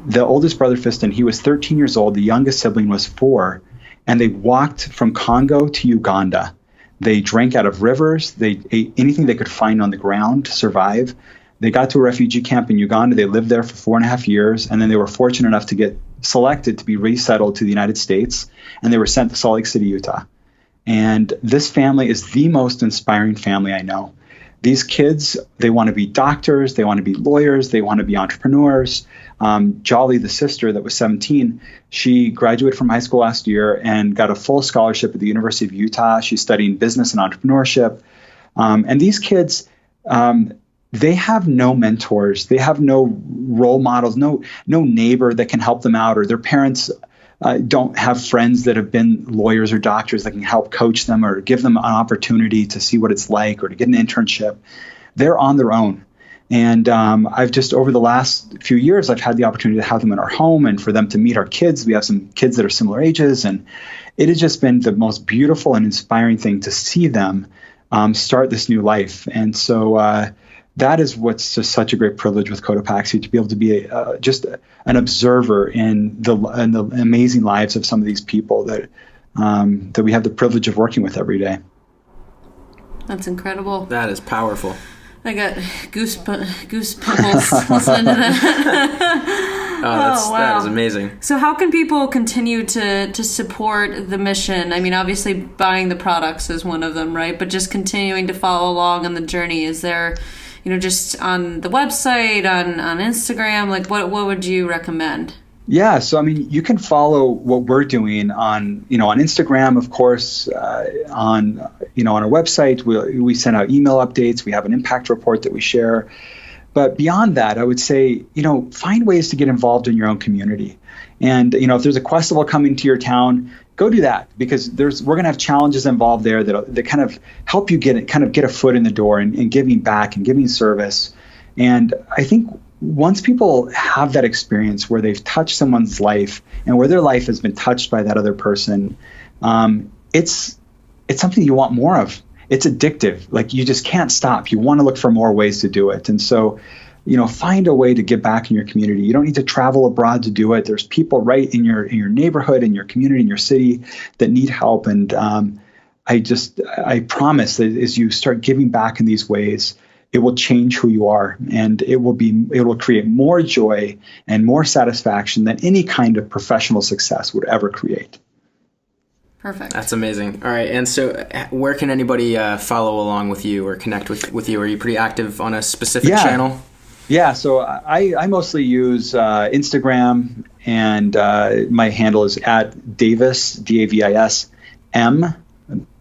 The oldest brother, Fiston, he was 13 years old. The youngest sibling was 4. And they walked from Congo to Uganda. They drank out of rivers. They ate anything they could find on the ground to survive. They got to a refugee camp in Uganda. They lived there for 4.5 years. And then they were fortunate enough to get selected to be resettled to the United States. And they were sent to Salt Lake City, Utah. And this family is the most inspiring family I know. These kids, they want to be doctors, they want to be lawyers, they want to be entrepreneurs. Jolly, the sister that was 17, she graduated from high school last year and got a full scholarship at the University of Utah. She's studying business and entrepreneurship. And these kids, they have no mentors. They have no role models, no neighbor that can help them out, or their parents don't have friends that have been lawyers or doctors that can help coach them or give them an opportunity to see what it's like or to get an internship. They're on their own. And I've just, over the last few years, I've had the opportunity to have them in our home and for them to meet our kids. We have some kids that are similar ages, and it has just been the most beautiful and inspiring thing to see them start this new life. And so that is what's just such a great privilege with Cotopaxi, to be able to be just an observer in the amazing lives of some of these people that we have the privilege of working with every day. That's incredible. That is powerful. I got goose pimples listening to that. That is amazing. So how can people continue to support the mission? I mean, obviously buying the products is one of them, right? But just continuing to follow along on the journey. Is there, just on the website, on Instagram, like what would you recommend? Yeah, so I mean, you can follow what we're doing on Instagram, of course, on our website. We send out email updates. We have an impact report that we share. But beyond that, I would say, find ways to get involved in your own community. And, if there's a Questival coming to your town, go do that, because we're going to have challenges involved there that kind of help you get a foot in the door and giving back and giving service. And I think once people have that experience where they've touched someone's life and where their life has been touched by that other person, it's something you want more of. It's addictive. Like, you just can't stop. You want to look for more ways to do it. And so, find a way to give back in your community. You don't need to travel abroad to do it. There's people right in your neighborhood, in your community, in your city that need help. And I promise that as you start giving back in these ways, it will change who you are, and it will create more joy and more satisfaction than any kind of professional success would ever create. Perfect. That's amazing. All right. And so where can anybody follow along with you or connect with you? Are you pretty active on a specific channel? Yeah. So I mostly use Instagram, and my handle is @Davis, Davis M.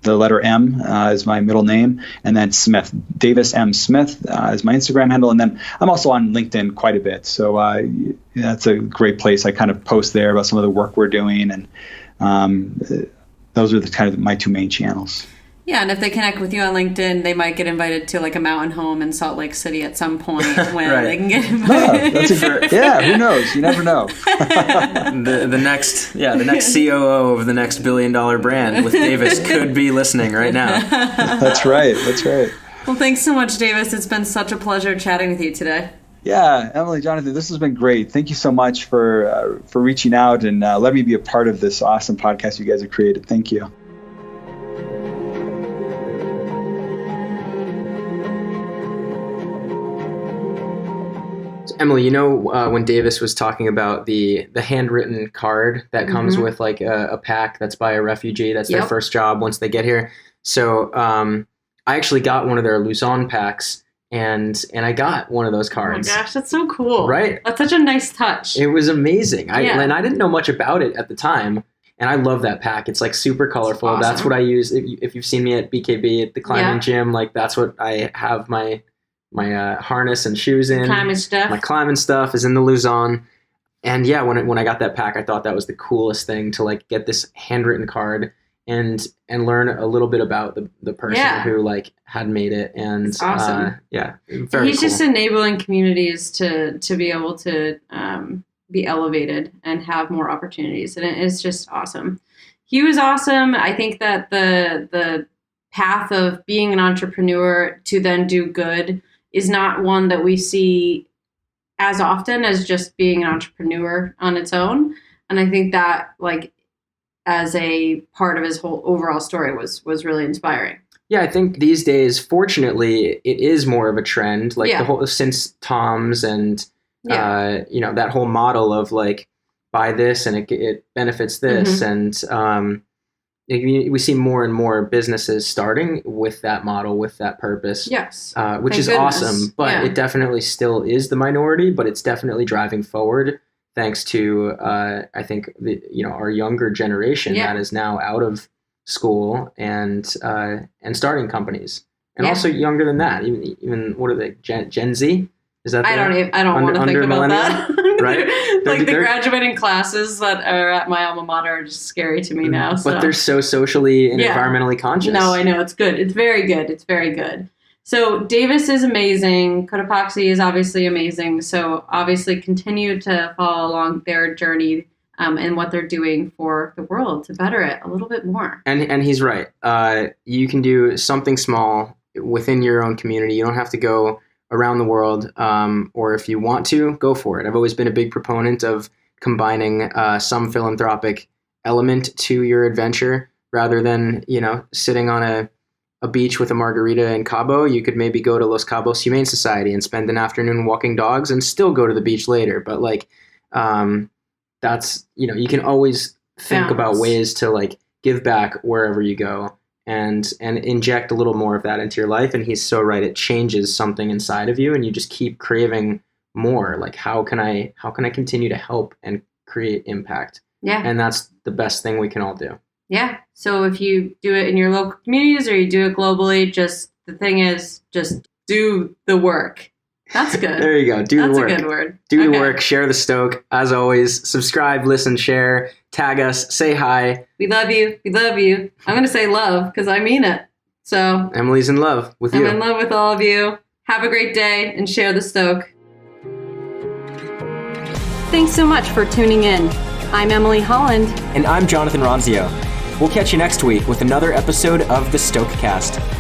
The letter M is my middle name, and then Smith. Davis M. Smith is my Instagram handle. And then I'm also on LinkedIn quite a bit. So that's a great place. I kind of post there about some of the work we're doing. And those are the kind of my two main channels. Yeah, and if they connect with you on LinkedIn, they might get invited to like a mountain home in Salt Lake City at some point when right. they can get invited. Who knows? You never know. the next COO of the next $1 billion brand with Davis could be listening right now. That's right. Well, thanks so much, Davis. It's been such a pleasure chatting with you today. Yeah, Emily, Jonathan, this has been great. Thank you so much for reaching out and letting me be a part of this awesome podcast you guys have created. Thank you. Emily, when Davis was talking about the handwritten card that comes with like a pack that's by a refugee, that's their first job once they get here. So I actually got one of their Luzon packs, and I got one of those cards. Oh my gosh, that's so cool. Right? That's such a nice touch. It was amazing. And I didn't know much about it at the time. And I love that pack. It's like super colorful. Awesome. That's what I use. If you've seen me at BKB at the climbing gym, like that's what I have my harness and shoes in. My climbing stuff is in the Luzon. And yeah, when I got that pack, I thought that was the coolest thing, to like get this handwritten card and learn a little bit about the person who like had made it. And it's awesome. He's cool. Just enabling communities to be able to be elevated and have more opportunities. And it's just awesome. He was awesome. I think that the path of being an entrepreneur to then do good is not one that we see as often as just being an entrepreneur on its own. And I think that, like, as a part of his whole overall story was really inspiring. Yeah, I think these days, fortunately, it is more of a trend. Like the whole since Tom's and that whole model of like buy this and it benefits this, and we see more and more businesses starting with that model, with that purpose. Yes, which is awesome. But it definitely still is the minority, but it's definitely driving forward. Thanks to, I think, our younger generation that is now out of school and starting companies, and also younger than that, even what are they, Gen Z? Is that I don't want to think about that. Right? Like the graduating classes that are at my alma mater are just scary to me now. But they're so socially and environmentally conscious. No, I know, it's good. It's very good. It's very good. So Davis is amazing. Cotopaxi is obviously amazing. So obviously continue to follow along their journey and what they're doing for the world to better it a little bit more. And he's right. You can do something small within your own community. You don't have to go around the world, or if you want to, go for it. I've always been a big proponent of combining some philanthropic element to your adventure rather than, sitting on a beach with a margarita in Cabo. You could maybe go to Los Cabos Humane Society and spend an afternoon walking dogs and still go to the beach later. But like that's, you can always think about ways to like give back wherever you go and inject a little more of that into your life. And he's so right. It changes something inside of you and you just keep craving more. Like, how can I continue to help and create impact? Yeah. And that's the best thing we can all do. Yeah. So if you do it in your local communities or you do it globally, the thing is just do the work. That's good. There you go. Do the work. That's a good word. Do the work. Share the Stoke. As always, subscribe, listen, share, tag us, say hi. We love you. We love you. I'm going to say love because I mean it. So Emily's in love with you. I'm in love with all of you. Have a great day and share the Stoke. Thanks so much for tuning in. I'm Emily Holland. And I'm Jonathan Ronzio. We'll catch you next week with another episode of the Stokecast.